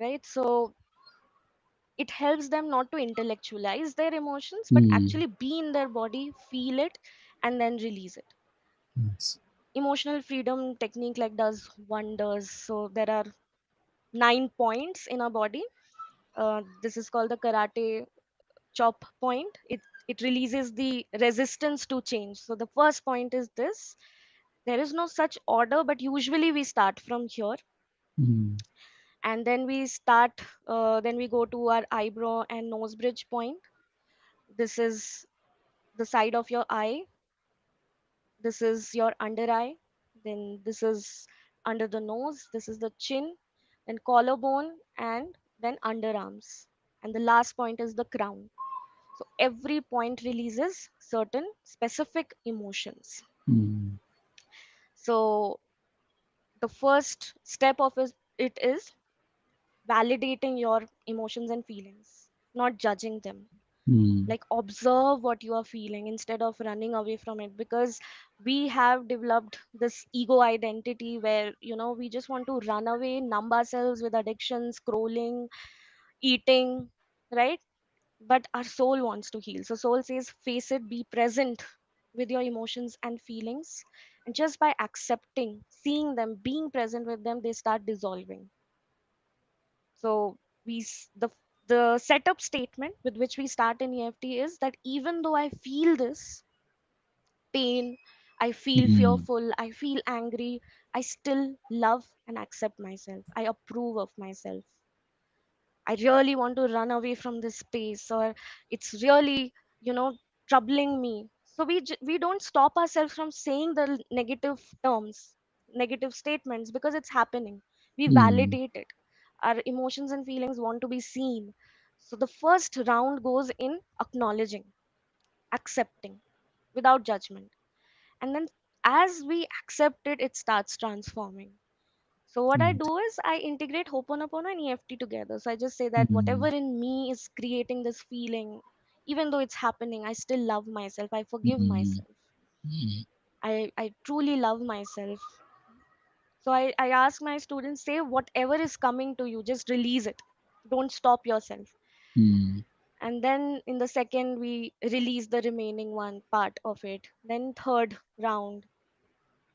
right? So it helps them not to intellectualize their emotions but Mm. actually be in their body, feel it, and then release it. Yes. Emotional freedom technique like does wonders. So there are 9 points in our body. This is called the karate chop point. It releases the resistance to change. So the first point is this: there is no such order, but usually we start from here, Mm, and then we go to our eyebrow and nose bridge point. This is the side of your eye This is your under eye, then this is under the nose, this is the chin, then collarbone, and then underarms. And the last point is the crown. So every point releases certain specific emotions. mm, So the first step of it is validating your emotions and feelings, not judging them. mm, Like observe what you are feeling instead of running away from it, because we have developed this ego identity where we just want to run away, numb ourselves with addiction, scrolling, eating, right? But our soul wants to heal. So soul says face it, be present with your emotions and feelings, and just by accepting, seeing them, being present with them, they start dissolving. So the setup statement with which we start in EFT is that even though I feel this pain, I feel mm, fearful, I feel angry, I still love and accept myself. I approve of myself. I really want to run away from this space, or it's really, you know, troubling me. So we don't stop ourselves from saying the negative terms, negative statements, because it's happening. We mm, validate it. Our emotions and feelings want to be seen. So the first round goes in acknowledging, accepting without judgment. And then as we accept it, it starts transforming. So what I mm, do is I integrate Ho'oponopono and EFT together. So I just say that whatever mm, in me is creating this feeling, even though it's happening, I still love myself. I forgive mm, myself. mm, I truly love myself. So I ask my students, say whatever is coming to you, just release it. Don't stop yourself. mm, And then in the second, we release the remaining one part of it. Then third round,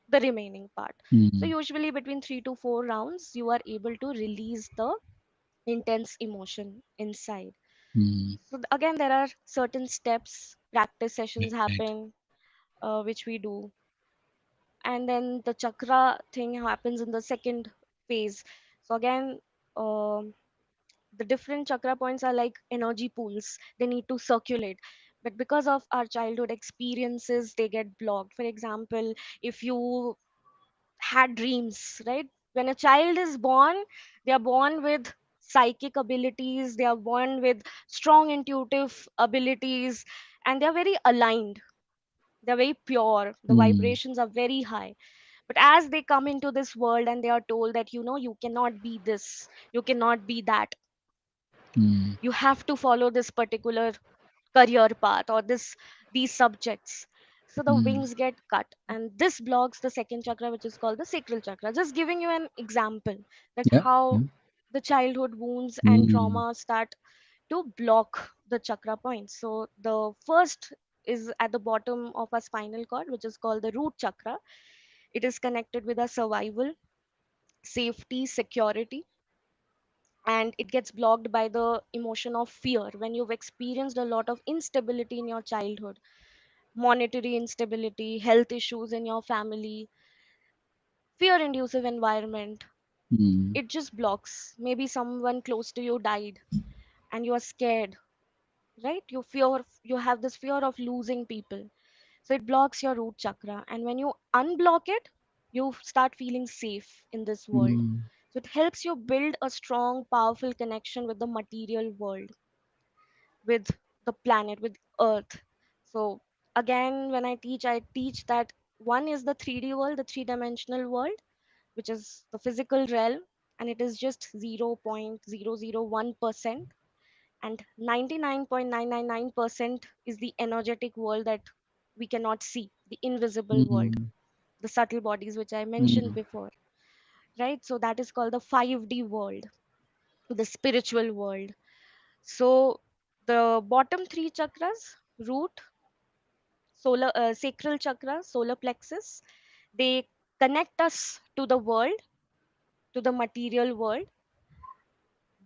the remaining part. So mm, usually between 3 to 4 rounds, you are able to release the intense emotion inside. mm. So again, there are certain steps, practice sessions Right. happen, which we do, and then the chakra thing happens in the second phase. So again, um, the different chakra points are like energy pools. They need to circulate, but because of our childhood experiences, they get blocked. For example, if you had dreams, right? When a child is born, they are born with psychic abilities, they are born with strong intuitive abilities, and they are very aligned. They're very pure. The Mm, vibrations are very high. But as they come into this world and they are told that, you cannot be this, you cannot be that, mm, you have to follow this particular career path or these subjects, so the mm. wings get cut, and this blocks the second chakra, which is called the sacral chakra. Just giving you an example that Yep. how Yep. the childhood wounds and Mm, trauma start to block the chakra points. So the first is at the bottom of our spinal cord, which is called the root chakra. It is connected with our survival, safety, security, and it gets blocked by the emotion of fear. When you've experienced a lot of instability in your childhood, monetary instability, health issues in your family, fear inducive environment, mm, it just blocks. Maybe someone close to you died and you are scared, right? You have this fear of losing people. So it blocks your root chakra. And when you unblock it, you start feeling safe in this world. mm, So it helps you build a strong, powerful connection with the material world, with the planet, with Earth. So again, when I teach that one is the 3D world, the three-dimensional world, which is the physical realm, and it is just 0.001%, and 99.999% is the energetic world that we cannot see, the invisible world, mm, the subtle bodies, which I mentioned mm, before, right? So that is called the 5D world, the spiritual world. So the bottom three chakras, root, sacral chakra, solar plexus, they connect us to the world, to the material world.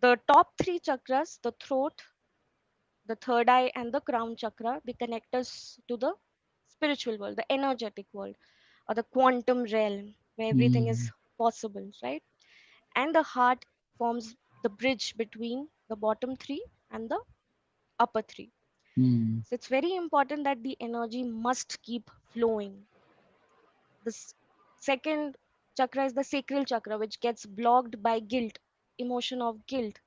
The top three chakras, the throat, the third eye, and the crown chakra, they connect us to the spiritual world, the energetic world, or the quantum realm where everything is mm, possible, right? And the heart forms the bridge between the bottom three and the upper three. mm, So it's very important that the energy must keep flowing. The second chakra is the sacral chakra, which gets blocked by guilt, emotion of guilt,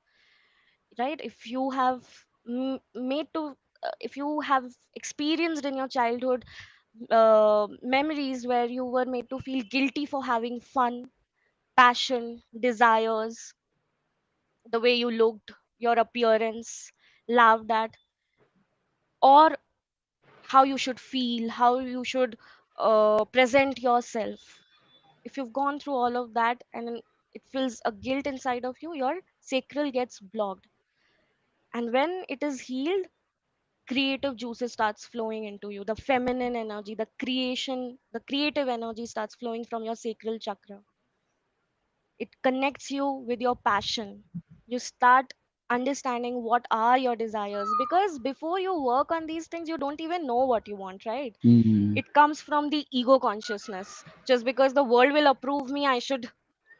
right? If you have made to if you have experienced in your childhood memories where you were made to feel guilty for having fun, passion, desires, the way you looked, your appearance, laughed at, or how you should feel, how you should present yourself. If you've gone through all of that and then it feels a guilt inside of you, your sacral gets blocked. And when it is healed, creative juices starts flowing into you. The feminine energy, the creation, the creative energy starts flowing from your sacral chakra. It connects you with your passion. You start understanding what are your desires, because before you work on these things you don't even know what you want, right? mm, It comes from the ego consciousness. Just because the world will approve me, I should.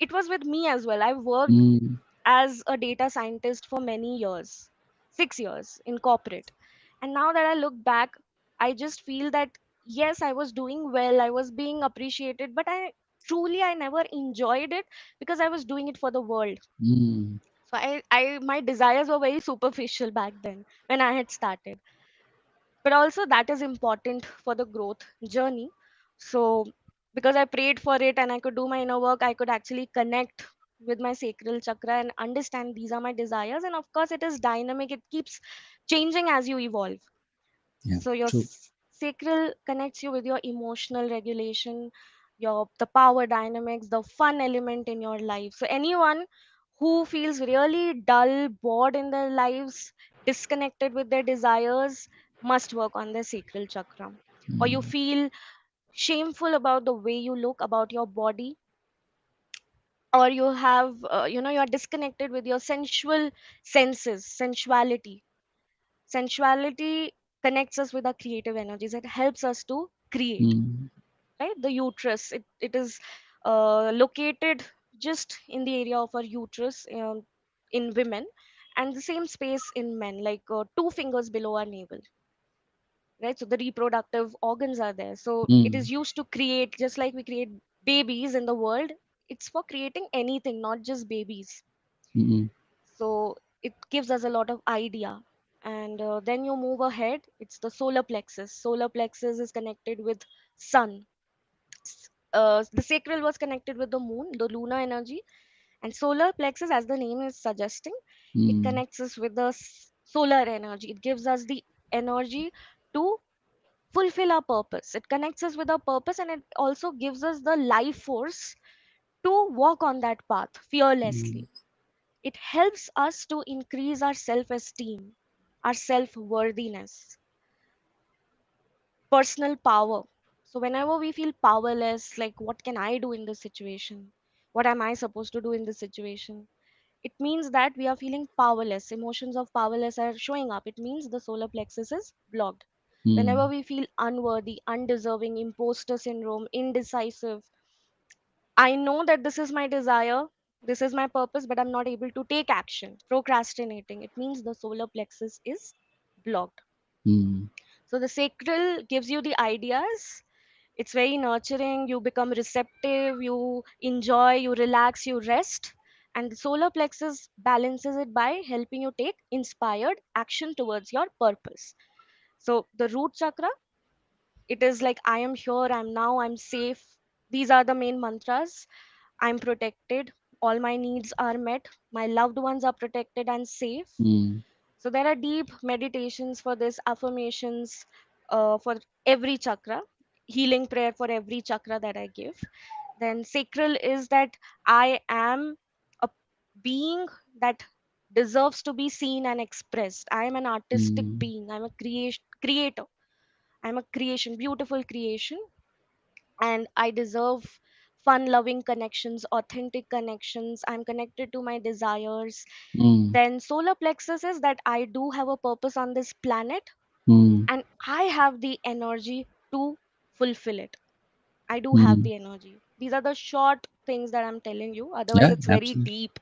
It was with me as well. I worked mm, as a data scientist for many years, 6 years in corporate. And now that I look back, I just feel that yes, I was doing well, I was being appreciated, but I never enjoyed it because I was doing it for the world. mm. So my desires were very superficial back then when I had started. But also that is important for the growth journey. So because I prayed for it and I could do my inner work, I could actually connect with my sacral chakra and understand these are my desires. And of course it is dynamic, it keeps changing as you evolve. Yeah, So your true. sacral connects you with your emotional regulation, your the power dynamics, the fun element in your life. So anyone who feels really dull, bored in their lives, disconnected with their desires, must work on their sacral chakra. Or you Mm, feel shameful about the way you look, about your body, or you have you are disconnected with your sensual senses, sensuality. Sensuality connects us with our creative energies. It helps us to create, mm, right? The uterus, it is located just in the area of our uterus, in women, and the same space in men, like 2 fingers below our navel, right? So the reproductive organs are there. So it mm, is used to create, just like we create babies in the world. It's for creating anything, not just babies. mm, So it gives us a lot of idea. And then you move ahead, it's the solar plexus. Solar plexus is connected with sun. The sacral was connected with the moon, the lunar energy. And solar plexus, as the name is suggesting, it mm, connects us with the solar energy. It gives us the energy to fulfill our purpose. It connects us with our purpose, and it also gives us the life force to walk on that path mm, fearlessly. It helps us to increase our self esteem, our self worthiness, personal power. So, whenever we feel powerless, like what can I do in this situation? What am I supposed to do in this situation? It means that we are feeling powerless. Emotions of powerless are showing up. It means the solar plexus is blocked. Whenever mm, we feel unworthy, undeserving, imposter syndrome, indecisive, I know that this is my desire, this is my purpose, but I'm not able to take action, procrastinating. It means the solar plexus is blocked. mm, So the sacral gives you the ideas. It's very nurturing. You become receptive, you enjoy, you relax, you rest. And the solar plexus balances it by helping you take inspired action towards your purpose. So the root chakra, it is like I am here, I'm now, I'm safe. These are the main mantras. I'm protected. All my needs are met. My loved ones are protected and safe. mm, So there are deep meditations for this, affirmations for every chakra, healing prayer for every chakra that I give. Then sacral is that I am a being that deserves to be seen and expressed. I am an artistic mm, being. I'm a creator. I'm a creation, beautiful creation, and I deserve fun loving connections, authentic connections. I'm connected to my desires. mm, Then solar plexus is that I do have a purpose on this planet, mm, and I have the energy to fulfill it. I do have mm. the energy. These are the short things that I'm telling you, otherwise Yeah, it's very absolutely. deep.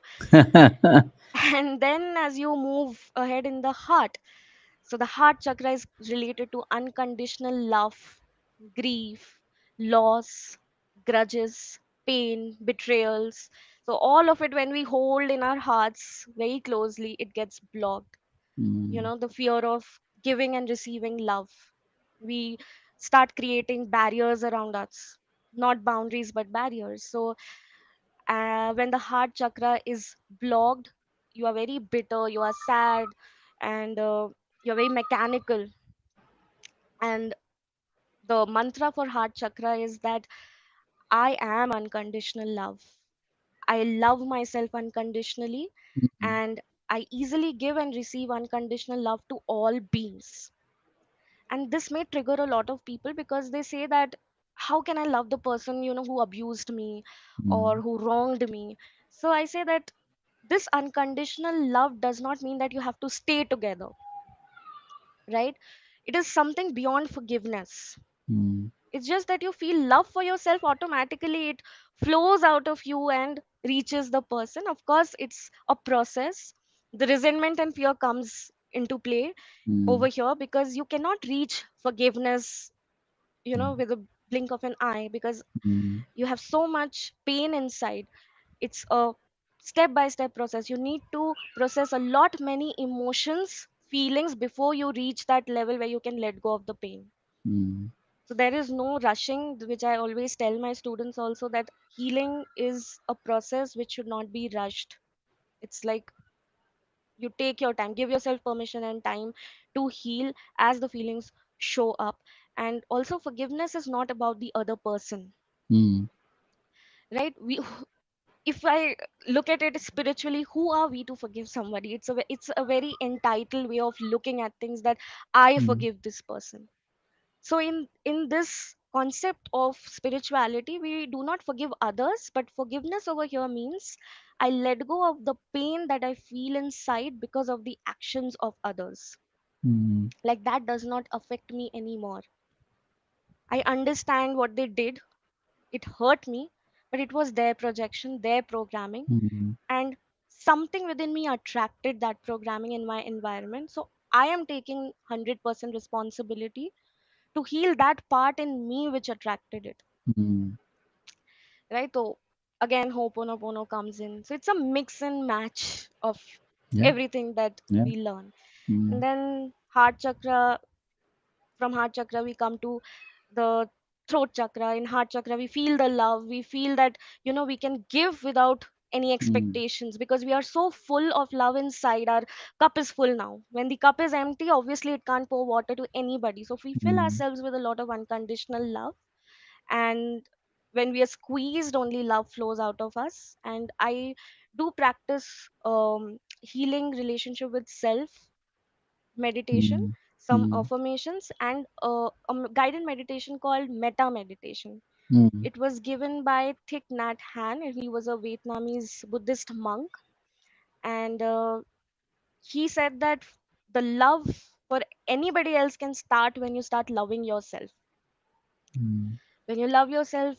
And then as you move ahead in the heart, so the heart chakra is related to unconditional love, grief, loss. grudges, pain, betrayals. So all of it, when we hold in our hearts very closely, it gets blocked. mm, The fear of giving and receiving love. We start creating barriers around us, not boundaries, but barriers. So when the heart chakra is blocked, you are very bitter, you are sad, and you're very mechanical. And the mantra for heart chakra is that I am unconditional love. I love myself unconditionally, mm, and I easily give and receive unconditional love to all beings. And this may trigger a lot of people because they say that, how can I love the person, who abused me or mm, who wronged me? So I say that this unconditional love does not mean that you have to stay together, right? It is something beyond forgiveness. mm, It's just that you feel love for yourself automatically, it flows out of you and reaches the person. Of course, it's a process. The resentment and fear comes into play over mm, here because you cannot reach forgiveness, yeah, with a blink of an eye, because mm, you have so much pain inside. It's a step by step process. You need to process a lot many emotions, feelings before you reach that level where you can let go of the pain. mm, So there is no rushing, which I always tell my students also, that healing is a process which should not be rushed. It's like you take your time, give yourself permission and time to heal as the feelings show up. And also, forgiveness is not about the other person, mm, right? If I look at it spiritually, who are we to forgive somebody? It's a very entitled way of looking at things, that I mm, forgive this person. So in this concept of spirituality, we do not forgive others, but forgiveness over here means I let go of the pain that I feel inside because of the actions of others. mm, Like, that does not affect me anymore. I understand what they did. It hurt me, but it was their projection, their programming, mm, and something within me attracted that programming in my environment. So I am taking 100% responsibility to heal that part in me which attracted it, mm, right? So again, Ho'oponopono comes in. So it's a mix and match of yeah, everything that yeah, we learn. And mm, then heart chakra, from heart chakra we come to the throat chakra. In heart chakra we feel the love, we feel that we can give without any mm, expectations, because we are so full of love inside. Our cup is full now. When the cup is empty, obviously it can't pour water to anybody, so if we fill mm, ourselves with a lot of unconditional love, and when we are squeezed, only love flows out of us. And I do practice healing relationship with self, meditation, mm, some mm, affirmations, and guided meditation called metta meditation. mm, It was given by Thich Nhat Hanh, and he was a Vietnamese Buddhist monk. And he said that the love for anybody else can start when you start loving yourself. mm, When you love yourself,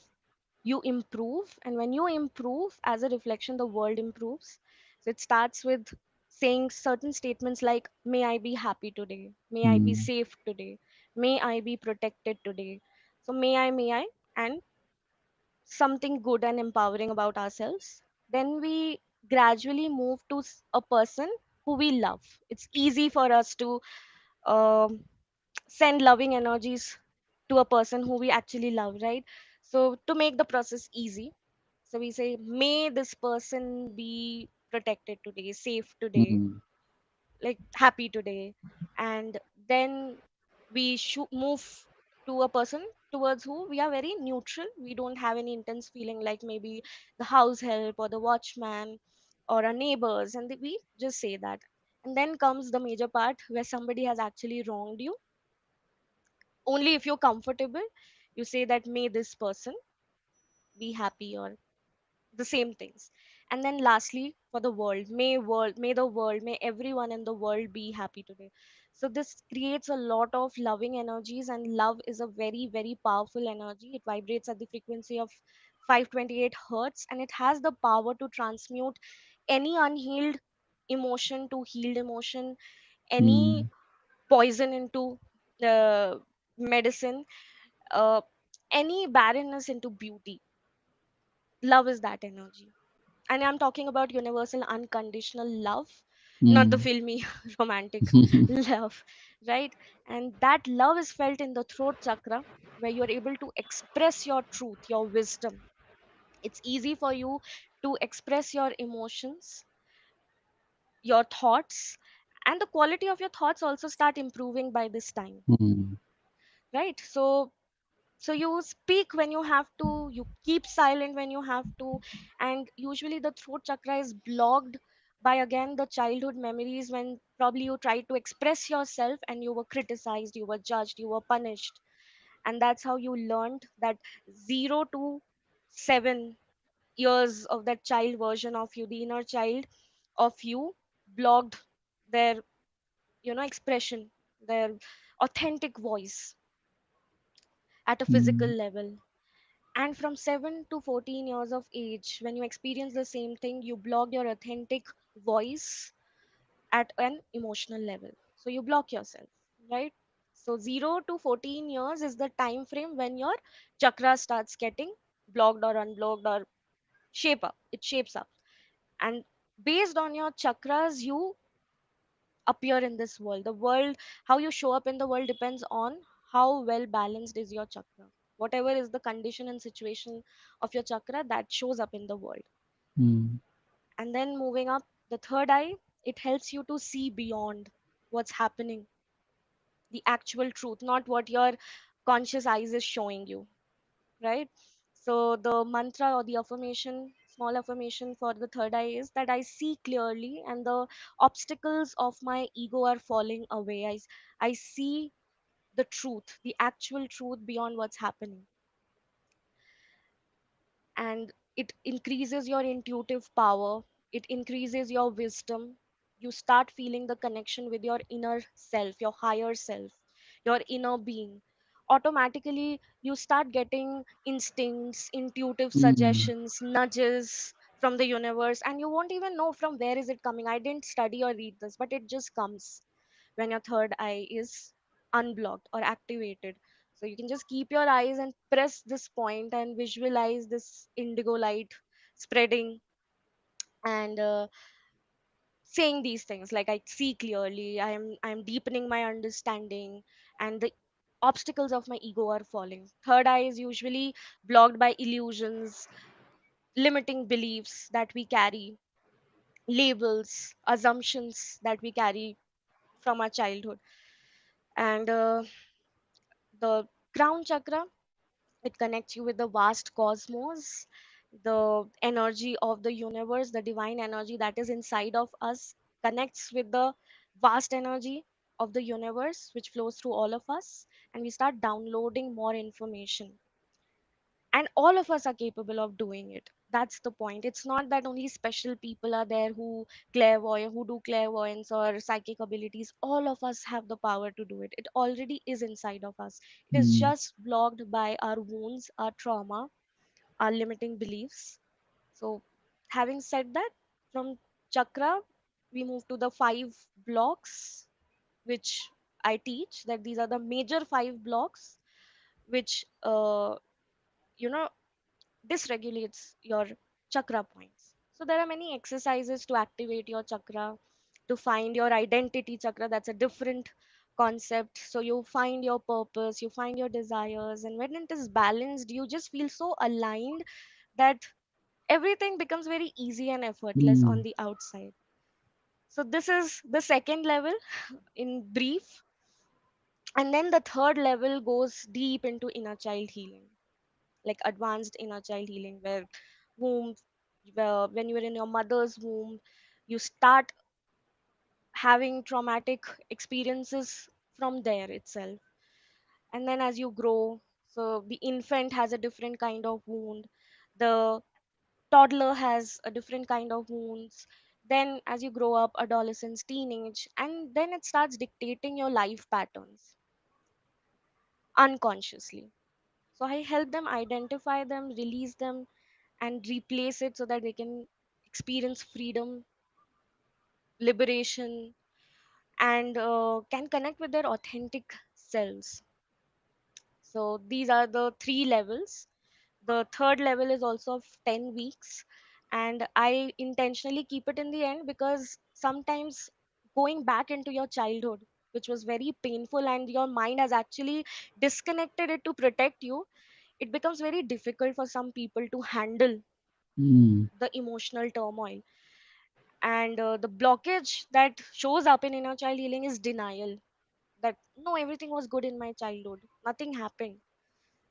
you improve, and when you improve, as a reflection, the world improves. So it starts with saying certain statements like, may I be happy today, may I be mm, safe today, may I be protected today. So may I, and something good and empowering about ourselves. Then we gradually move to a person who we love. It's easy for us to um, send loving energies to a person who we actually love, right? So to make the process easy, so we say, may this person be protected today, safe today, mm, like happy today. And then we should move to a person towards who we are very neutral. We don't have any intense feeling, like maybe the house help or the watchman or our neighbors, and we just say that. And then comes the major part where somebody has actually wronged you. Only if you're comfortable, you say that, may this person be happy, or the same things. And then lastly, for the world, may the world, may everyone in the world be happy today. So this creates a lot of loving energies, and love is a very, very powerful energy. It vibrates at the frequency of 528 hertz, and it has the power to transmute any unhealed emotion to healed emotion, any mm, poison into medicine, uh, any barrenness into beauty. Love is that energy. And I'm talking about universal unconditional love, not the Mm. filmy romantic love, right? And that love is felt in the throat chakra, where you're able to express your truth, your wisdom. It's easy for you to express your emotions, your thoughts, and the quality of your thoughts also start improving by this time, Mm. right? So you speak when you have to, you keep silent when you have to. And usually the throat chakra is blocked by, again, the childhood memories, when probably you tried to express yourself and you were criticized, you were judged, you were punished. And that's how you learned that 0 to 7 years of that child version of you, the inner child of you, blocked their, expression, their authentic voice at a physical Mm. level. And from 7 to 14 years of age, when you experience the same thing, you block your authentic voice at an emotional level. So you block yourself, right? So 0 to 14 years is the time frame when your chakra starts getting blocked or unblocked or it shapes up. And based on your chakras, you appear in this world. The world, how you show up in the world depends on how well balanced is your chakra. Whatever is the condition and situation of your chakra, that shows up in the world. Mm. And then moving up, the third eye, it helps you to see beyond what's happening, the actual truth, not what your conscious eyes is showing you, right? So the mantra or the affirmation, small affirmation for the third eye is that I see clearly and the obstacles of my ego are falling away. I see the truth, the actual truth beyond what's happening. And it increases your intuitive power, it increases your wisdom. You start feeling the connection with your inner self, your higher self, your inner being. Automatically you start getting instincts, intuitive Mm. suggestions, nudges from the universe, and you won't even know from where is it coming. I didn't study or read this, but it just comes when your third eye is unblocked or activated. So you can just keep your eyes and press this point and visualize this indigo light spreading, and saying these things like, I see clearly, I am deepening my understanding, and the obstacles of my ego are falling. Third eye is usually blocked by illusions, limiting beliefs that we carry, labels, assumptions that we carry from our childhood. And the crown chakra, it connects you with the vast cosmos, the energy of the universe, the divine energy that is inside of us, connects with the vast energy of the universe which flows through all of us, and we start downloading more information. And all of us are capable of doing it. That's the point. It's not that only special people are there who do clairvoyance or psychic abilities. All of us have the power to do it. It already is inside of us. It is Mm. just blocked by our wounds, our trauma, our limiting beliefs. So, having said that, from chakra, we move to the five blocks, which I teach, that these are the major five blocks which, you know, dysregulates your chakra points. So, there are many exercises to activate your chakra, to find your identity chakra. That's a different concept. So, you find your purpose, you find your desires, and when it is balanced, you just feel so aligned that everything becomes very easy and effortless on Mm. the outside. So, this is the second level in brief. And then the third level goes deep into inner child healing, like advanced inner child healing, where womb, where when you're in your mother's womb, you start having traumatic experiences from there itself. And then as you grow, so the infant has a different kind of wound, the toddler has a different kind of wounds. Then as you grow up, adolescence, teenage, and then it starts dictating your life patterns unconsciously. So I help them identify them, release them, and replace it so that they can experience freedom, liberation, and can connect with their authentic selves. So these are the three levels. The third level is also of 10 weeks, and I intentionally keep it in the end because sometimes going back into your childhood, which was very painful, and your mind has actually disconnected it to protect you, it becomes very difficult for some people to handle Mm. the emotional turmoil. And the blockage that shows up in inner child healing is denial, that no, everything was good in my childhood, nothing happened.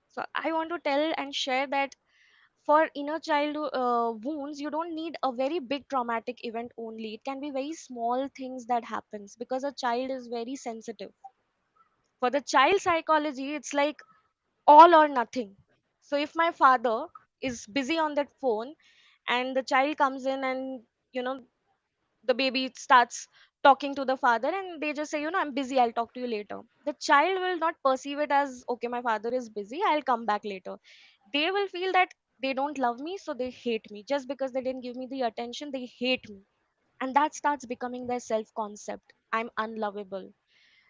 So I want to tell and share that for inner child wounds, you don't need a very big traumatic event only. It can be very small things that happens because a child is very sensitive. For the child psychology, it's like all or nothing. So if my father is busy on that phone and the child comes in and, you know, the baby starts talking to the father and they just say, I'm busy, I'll talk to you later, the child will not perceive it as, okay, my father is busy, I'll come back later. They will feel that they don't love me, so they hate me. Just because they didn't give me the attention, they hate me. And that starts becoming their self concept. I'm unlovable.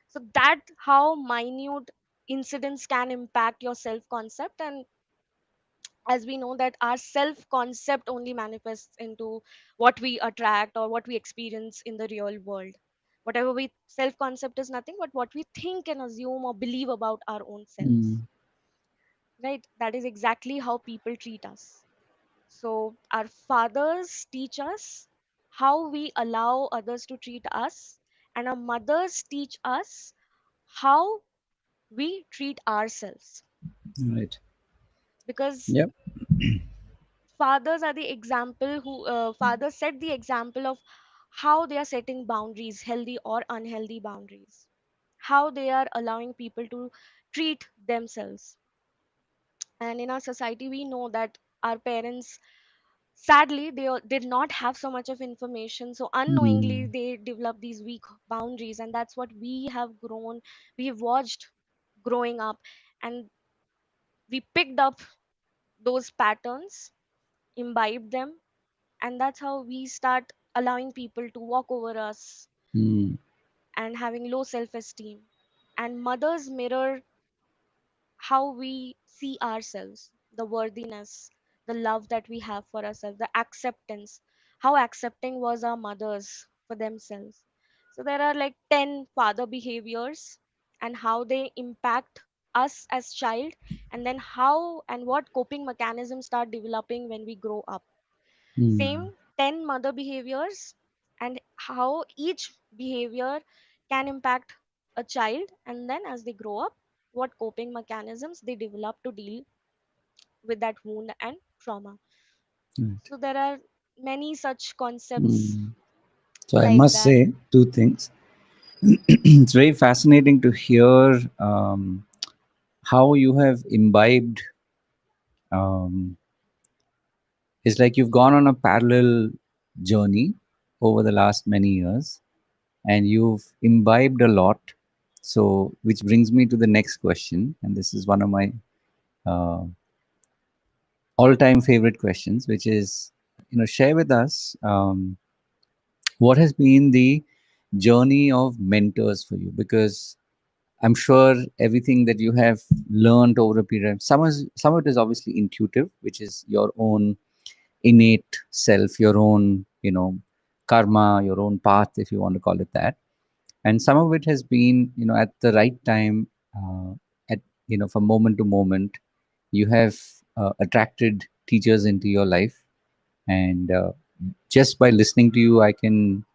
So that how minute incidents can impact your self concept. And as we know that our self concept only manifests into what we attract or what we experience in the real world. Whatever we self concept is nothing but what we think and assume or believe about our own selves, Mm. right? That is exactly how people treat us. So our fathers teach us how we allow others to treat us, and our mothers teach us how we treat ourselves. Right. Because Yep. fathers are the example who fathers set the example of how they are setting boundaries, healthy or unhealthy boundaries, how they are allowing people to treat themselves. And in our society we know that our parents, sadly, did not have so much of information, so unknowingly Mm. they develop these weak boundaries, and that's what we have grown, we have watched growing up, and we picked up those patterns, imbibed them, and that's how we start allowing people to walk over us Mm. and having low self esteem. And mothers mirror how we see ourselves, the worthiness, the love that we have for ourselves, the acceptance, how accepting was our mothers for themselves. So there are like 10 father behaviors and how they impact us as child, and then how and what coping mechanisms start developing when we grow up. Same Mm. 10 mother behaviors and how each behavior can impact a child, and then as they grow up, what coping mechanisms they develop to deal with that wound and trauma. Right. So there are many such concepts Mm. So I like must that. say two things. It's very fascinating to hear how you have imbibed. Um, it's like you've gone on a parallel journey over the last many years, and you've imbibed a lot. So, which brings me to the next question, and this is one of my uh, all-time favorite questions, which is, share with us what has been the journey of mentors for you, because I'm sure everything that you have learned over a period, some of it is obviously intuitive, which is your own innate self, your own, karma, your own path, if you want to call it that. And some of it has been, at the right time, at, from moment to moment, you have attracted teachers into your life. And just by listening to you, I can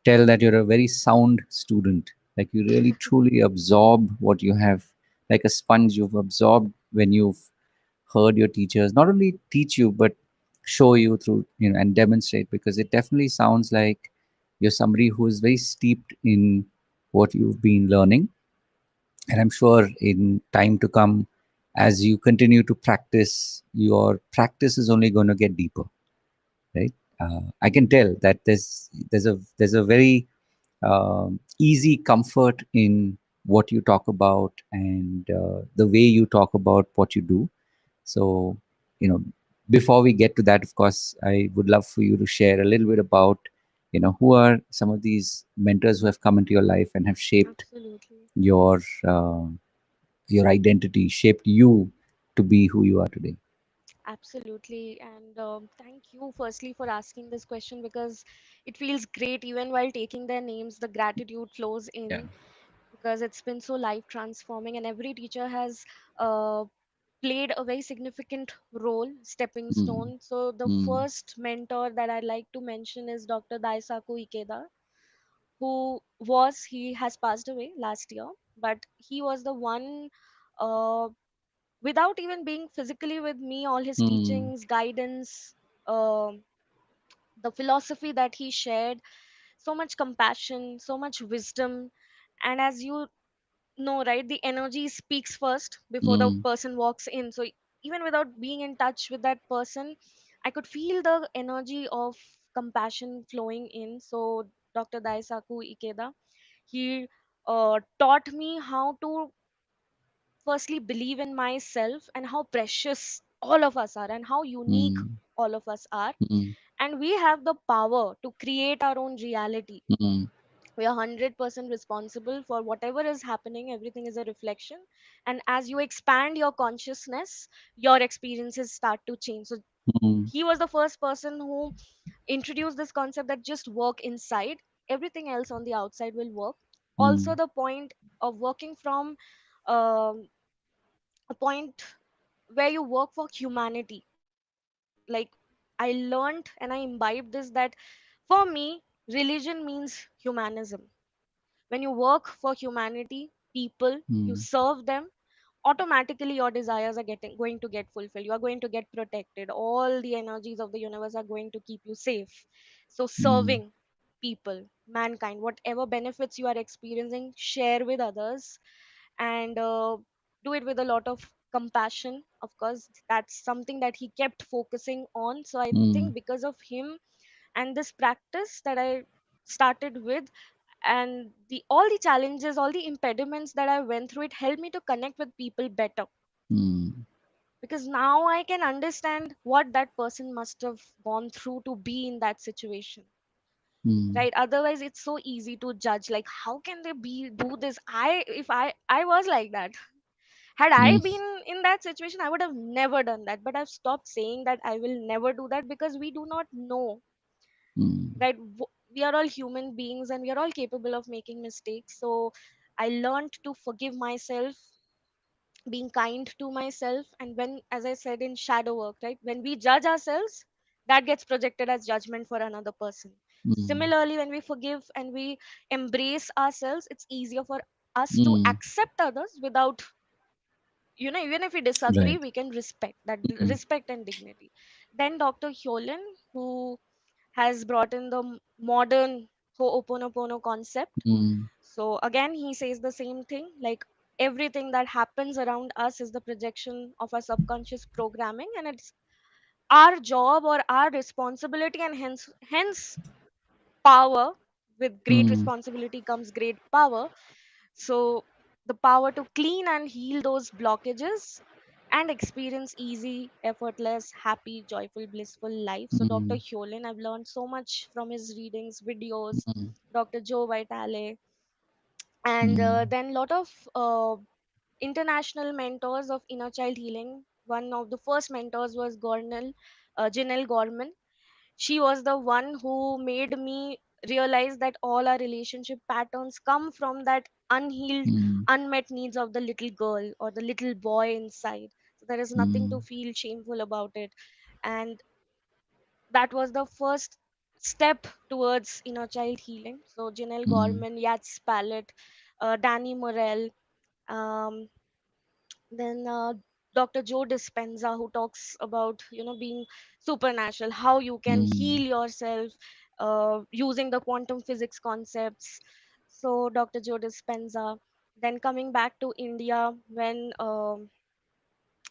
tell that you're a very sound student. Like you really truly absorb what you have, like a sponge. You've absorbed when you've heard your teachers not only teach you but show you through, and demonstrate, because it definitely sounds like you're somebody who is very steeped in what you've been learning. And I'm sure in time to come, as you continue to practice, your practice is only going to get deeper, right? I can tell that there's a very easy comfort in what you talk about, and the way you talk about what you do. So, you know, before we get to that, of course, I would love for you to share a little bit about, who are some of these mentors who have come into your life and have shaped Absolutely. your uh, your identity, shaped you to be who you are today. Absolutely. And thank you, firstly, for asking this question because it feels great even while taking their names, the gratitude flows Yeah. in because it's been so life transforming, and every teacher has uh, played a very significant role, stepping Mm, stone. So, the mm, first mentor that I'd like to mention is Dr. Daisaku Ikeda, he has passed away last year, but he was the one. Uh, Without even being physically with me, all his mm, teachings, guidance, um the philosophy that he shared, so much compassion, so much wisdom. And as you know, right, the energy speaks first before the mm, person walks in. So even without being in touch with that person, I could feel the energy of compassion flowing in. So Dr. Daisaku Ikeda, he taught me how to firstly believe in myself and how precious all of us are and how unique mm, all of us are, mm, and we have the power to create our own reality. mm, We are 100% responsible for whatever is happening. Everything is a reflection, and as you expand your consciousness, your experiences start to change. So mm, he was the first person who introduced this concept that just work inside, everything else on the outside will work. Also, mm, the point of working from um, a point where you work for humanity. Like, I learned and I imbibed this, that for me, religion means humanism. When you work for humanity, people, you mm, serve them, automatically your desires are getting going to get fulfilled. You are going to get protected. All the energies of the universe are going to keep you safe. So mm, serving people, mankind, whatever benefits you are experiencing, share with others, and do it with a lot of compassion. Of course, that's something that he kept focusing on. So I mm, think because of him and this practice that I started with, and the all the challenges, all the impediments that I went through, it helped me to connect with people better, mm, because now I can understand what that person must have gone through to be in that situation. mm. Right, otherwise it's so easy to judge, like how can they be do this. I if I was like that, had I Mm, been in that situation, I would have never done that. But I've stopped saying that I will never do that, because we do not know, mm, right? We are all human beings and we are all capable of making mistakes. So I learned to forgive myself, being kind to myself. And when, as I said, in shadow work, right, when we judge ourselves, that gets projected as judgment for another person. mm, Similarly, when we forgive and we embrace ourselves, it's easier for us to mm. accept others without, even if we disagree, Right. we can respect that, Mm, respect and dignity. Then Dr. Hyolen, who has brought in the modern Ho'oponopono concept. mm, So again, he says the same thing, like everything that happens around us is the projection of our subconscious programming, and it's our job or our responsibility, and hence power. With great mm, responsibility comes great power. So the power to clean and heal those blockages and experience easy, effortless, happy, joyful, blissful life. So Dr. mm, Hyolen, I've learned so much from his readings, videos, mm, Dr. Joe Vitale, and mm, then lot of international mentors of inner child healing. One of the first mentors was Janelle Gorman. She was the one who made me realize that all our relationship patterns come from that unhealed, mm, unmet needs of the little girl or the little boy inside. So there is nothing to mm, feel shameful about it. And that was the first step towards inner child healing. So Janelle mm, Gorman, Yats Pallet, Danny Morell, um, then Dr. Joe Dispenza, who talks about being supernatural, how you can heal mm, yourself using the quantum physics concepts. So Dr. Joe Dispenza. Then coming back to India, when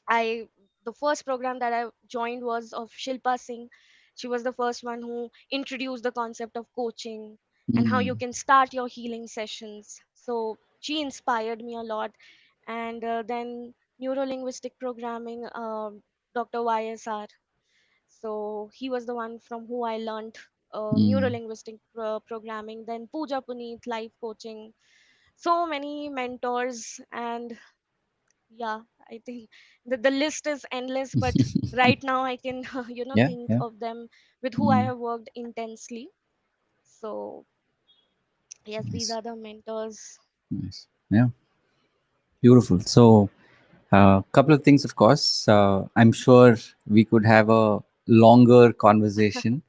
I the first program that I joined was of Shilpa Singh. She was the first one who introduced the concept of coaching and how you mm, can start your healing sessions. So she inspired me a lot. And then neuro-linguistic programming, Dr. YSR. So he was the one from who I learned mm, neuro-linguistic programming. Then Pooja Puneet, life coaching. So many mentors, and Yeah, I think the list is endless, but right now I can, Yeah, think yeah. of them with who I Mm, have worked intensely. So, yes, these nice, are the mentors. nice. Yeah, beautiful. So, couple of things, of course. I'm sure we could have a longer conversation,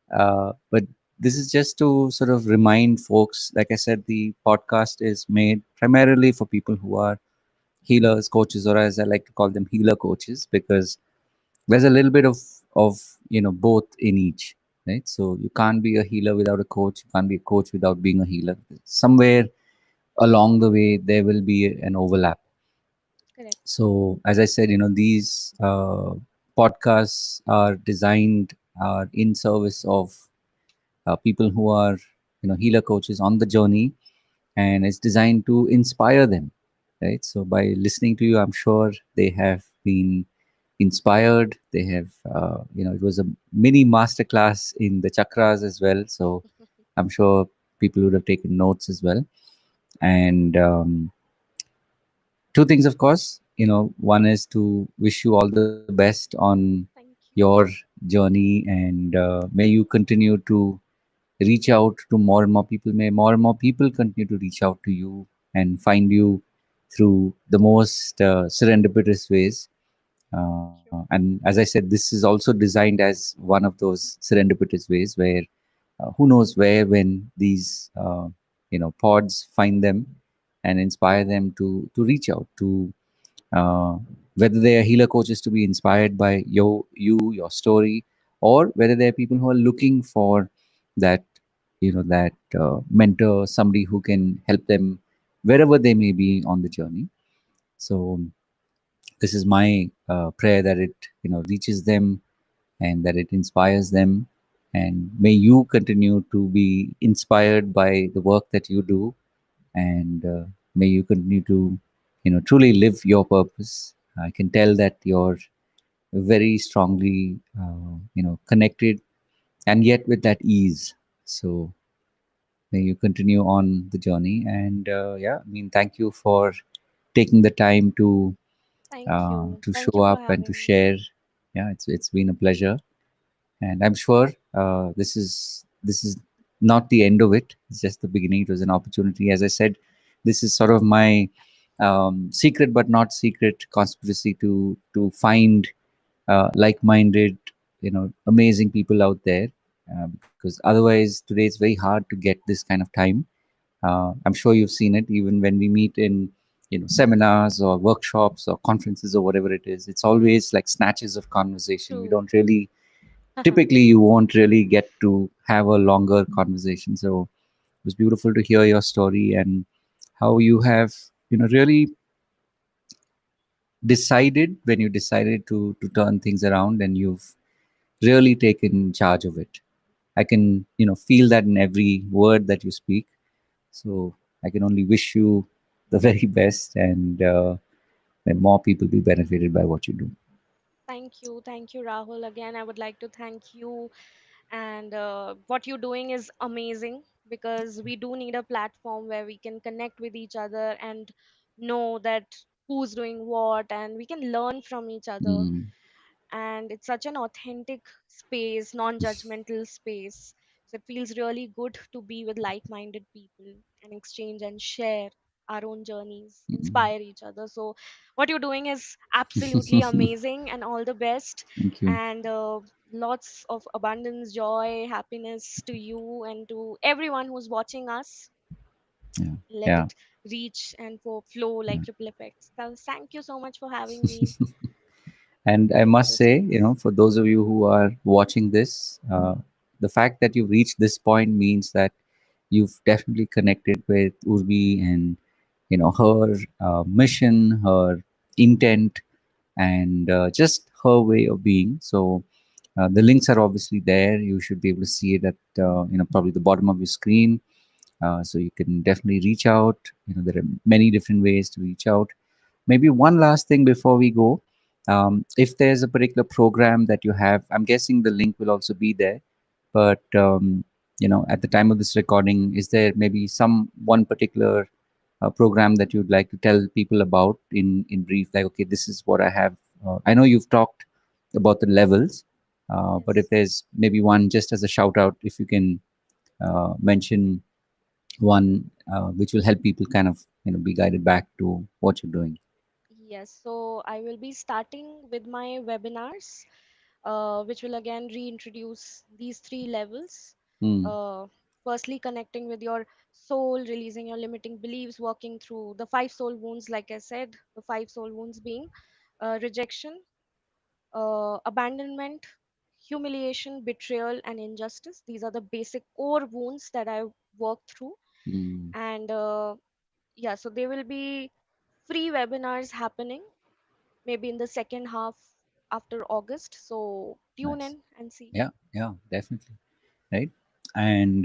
but this is just to sort of remind folks. Like I said, the podcast is made primarily for people who are healers, coaches, or as I like to call them, healer coaches, because there's a little bit of both in each, right? So you can't be a healer without a coach. You can't be a coach without being a healer. Somewhere along the way, there will be an overlap. Correct. So, as I said, these podcasts are designed are in service of people who are, healer coaches on the journey, and it's designed to inspire them, right? So, by listening to you, I'm sure they have been inspired. They have, it was a mini masterclass in the chakras as well. So, I'm sure people would have taken notes as well. And two things, of course. One is to wish you all the best on Thank your you. journey, and may you continue to reach out to more and more people. May more and more people continue to reach out to you and find you through the most serendipitous ways. Sure. And as I said, this is also designed as one of those serendipitous ways where who knows where when these pods find them and inspire them to reach out to uh, whether they are healer coaches to be inspired by your story, or whether they are people who are looking for that that mentor, somebody who can help them wherever they may be on the journey. So this is my prayer that it reaches them and that it inspires them, and may you continue to be inspired by the work that you do, and may you continue to truly live your purpose. I can tell that you're very strongly connected, and yet with that ease. So may you continue on the journey, and yeah, I mean, thank you for taking the time Thank you. to Thank show you for up and to having me. share. Yeah, it's been a pleasure, and I'm sure this is not the end of it. It's just the beginning. It was an opportunity. As I said, this is sort of my secret but not secret conspiracy to find like-minded, amazing people out there, because otherwise today it's very hard to get this kind of time. I'm sure you've seen it even when we meet in seminars or workshops or conferences or whatever it is. It's always like snatches of conversation. We True. don't really typically you won't really get to have a longer conversation. So it was beautiful to hear your story and how you have really decided when you decided to turn things around, and you've really taken charge of it. I can feel that in every word that you speak. So I can only wish you the very best, and may more people be benefited by what you do. Thank you. Thank you, Rahul. Again, I would like to thank you. And what you're doing is amazing, because we do need a platform where we can connect with each other and know that who's doing what, and we can learn from each other. Mm, And it's such an authentic space, non-judgmental space. So it feels really good to be with like-minded people and exchange and share our own journeys, mm. inspire each other. So what you're doing is absolutely amazing, and all the best. Thank you. And lots of abundance, joy, happiness to you and to everyone who's watching us. Yeah, Let yeah. it reach and flow Yeah. like ripple effects. So thank you so much for having me. And I must say, Blessings. for those of you who are watching this, the fact that you've reached this point means that you've definitely connected with Urbi and her mission, her intent, and just her way of being. So the links are obviously there. You should be able to see it at probably the bottom of your screen. So you can definitely reach out. There are many different ways to reach out. Maybe one last thing before we go. If there's a particular program that you have, I'm guessing the link will also be there. But at the time of this recording, is there maybe some one particular program that you'd like to tell people about in brief? Like, okay, this is what I have. I know you've talked about the levels, but if Yes. there's maybe one just as a shout out, if you can mention one which will help people kind of be guided back to what you're doing. Yes, so I will be starting with my webinars, which will again reintroduce these three levels. Mm, Uh, Firstly, connecting with your soul, releasing your limiting beliefs, working through the five soul wounds, like I said, the five soul wounds being rejection, abandonment, humiliation, betrayal, and injustice. These are the basic core wounds that I work through. mm, And yeah, so there will be free webinars happening maybe in the second half after August. So tune nice. in and see. Yeah, yeah, definitely. Right. And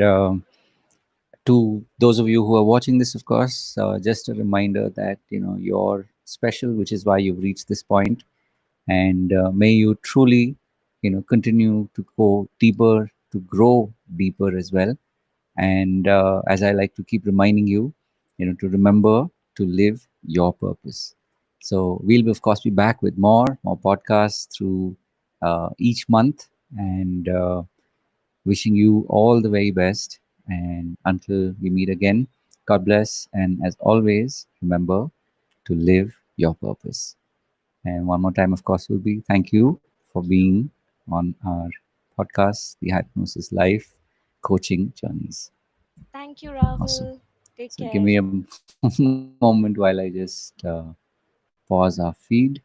to those of you who are watching this, of course, just a reminder that you're special, which is why you've reached this point. And may you truly continue to go deeper, to grow deeper as well. And as I like to keep reminding you, to remember to live your purpose. So we'll of course be back with more podcasts through each month, and wishing you all the very best. And until we meet again, God bless. And as always, remember to live your purpose. And one more time, of course, will be thank you for Thank you. being on our podcast, the Hypnosis Life Coaching Journeys. Thank you, Awesome. Rahul. Take So give care. me a moment while I just pause our feed.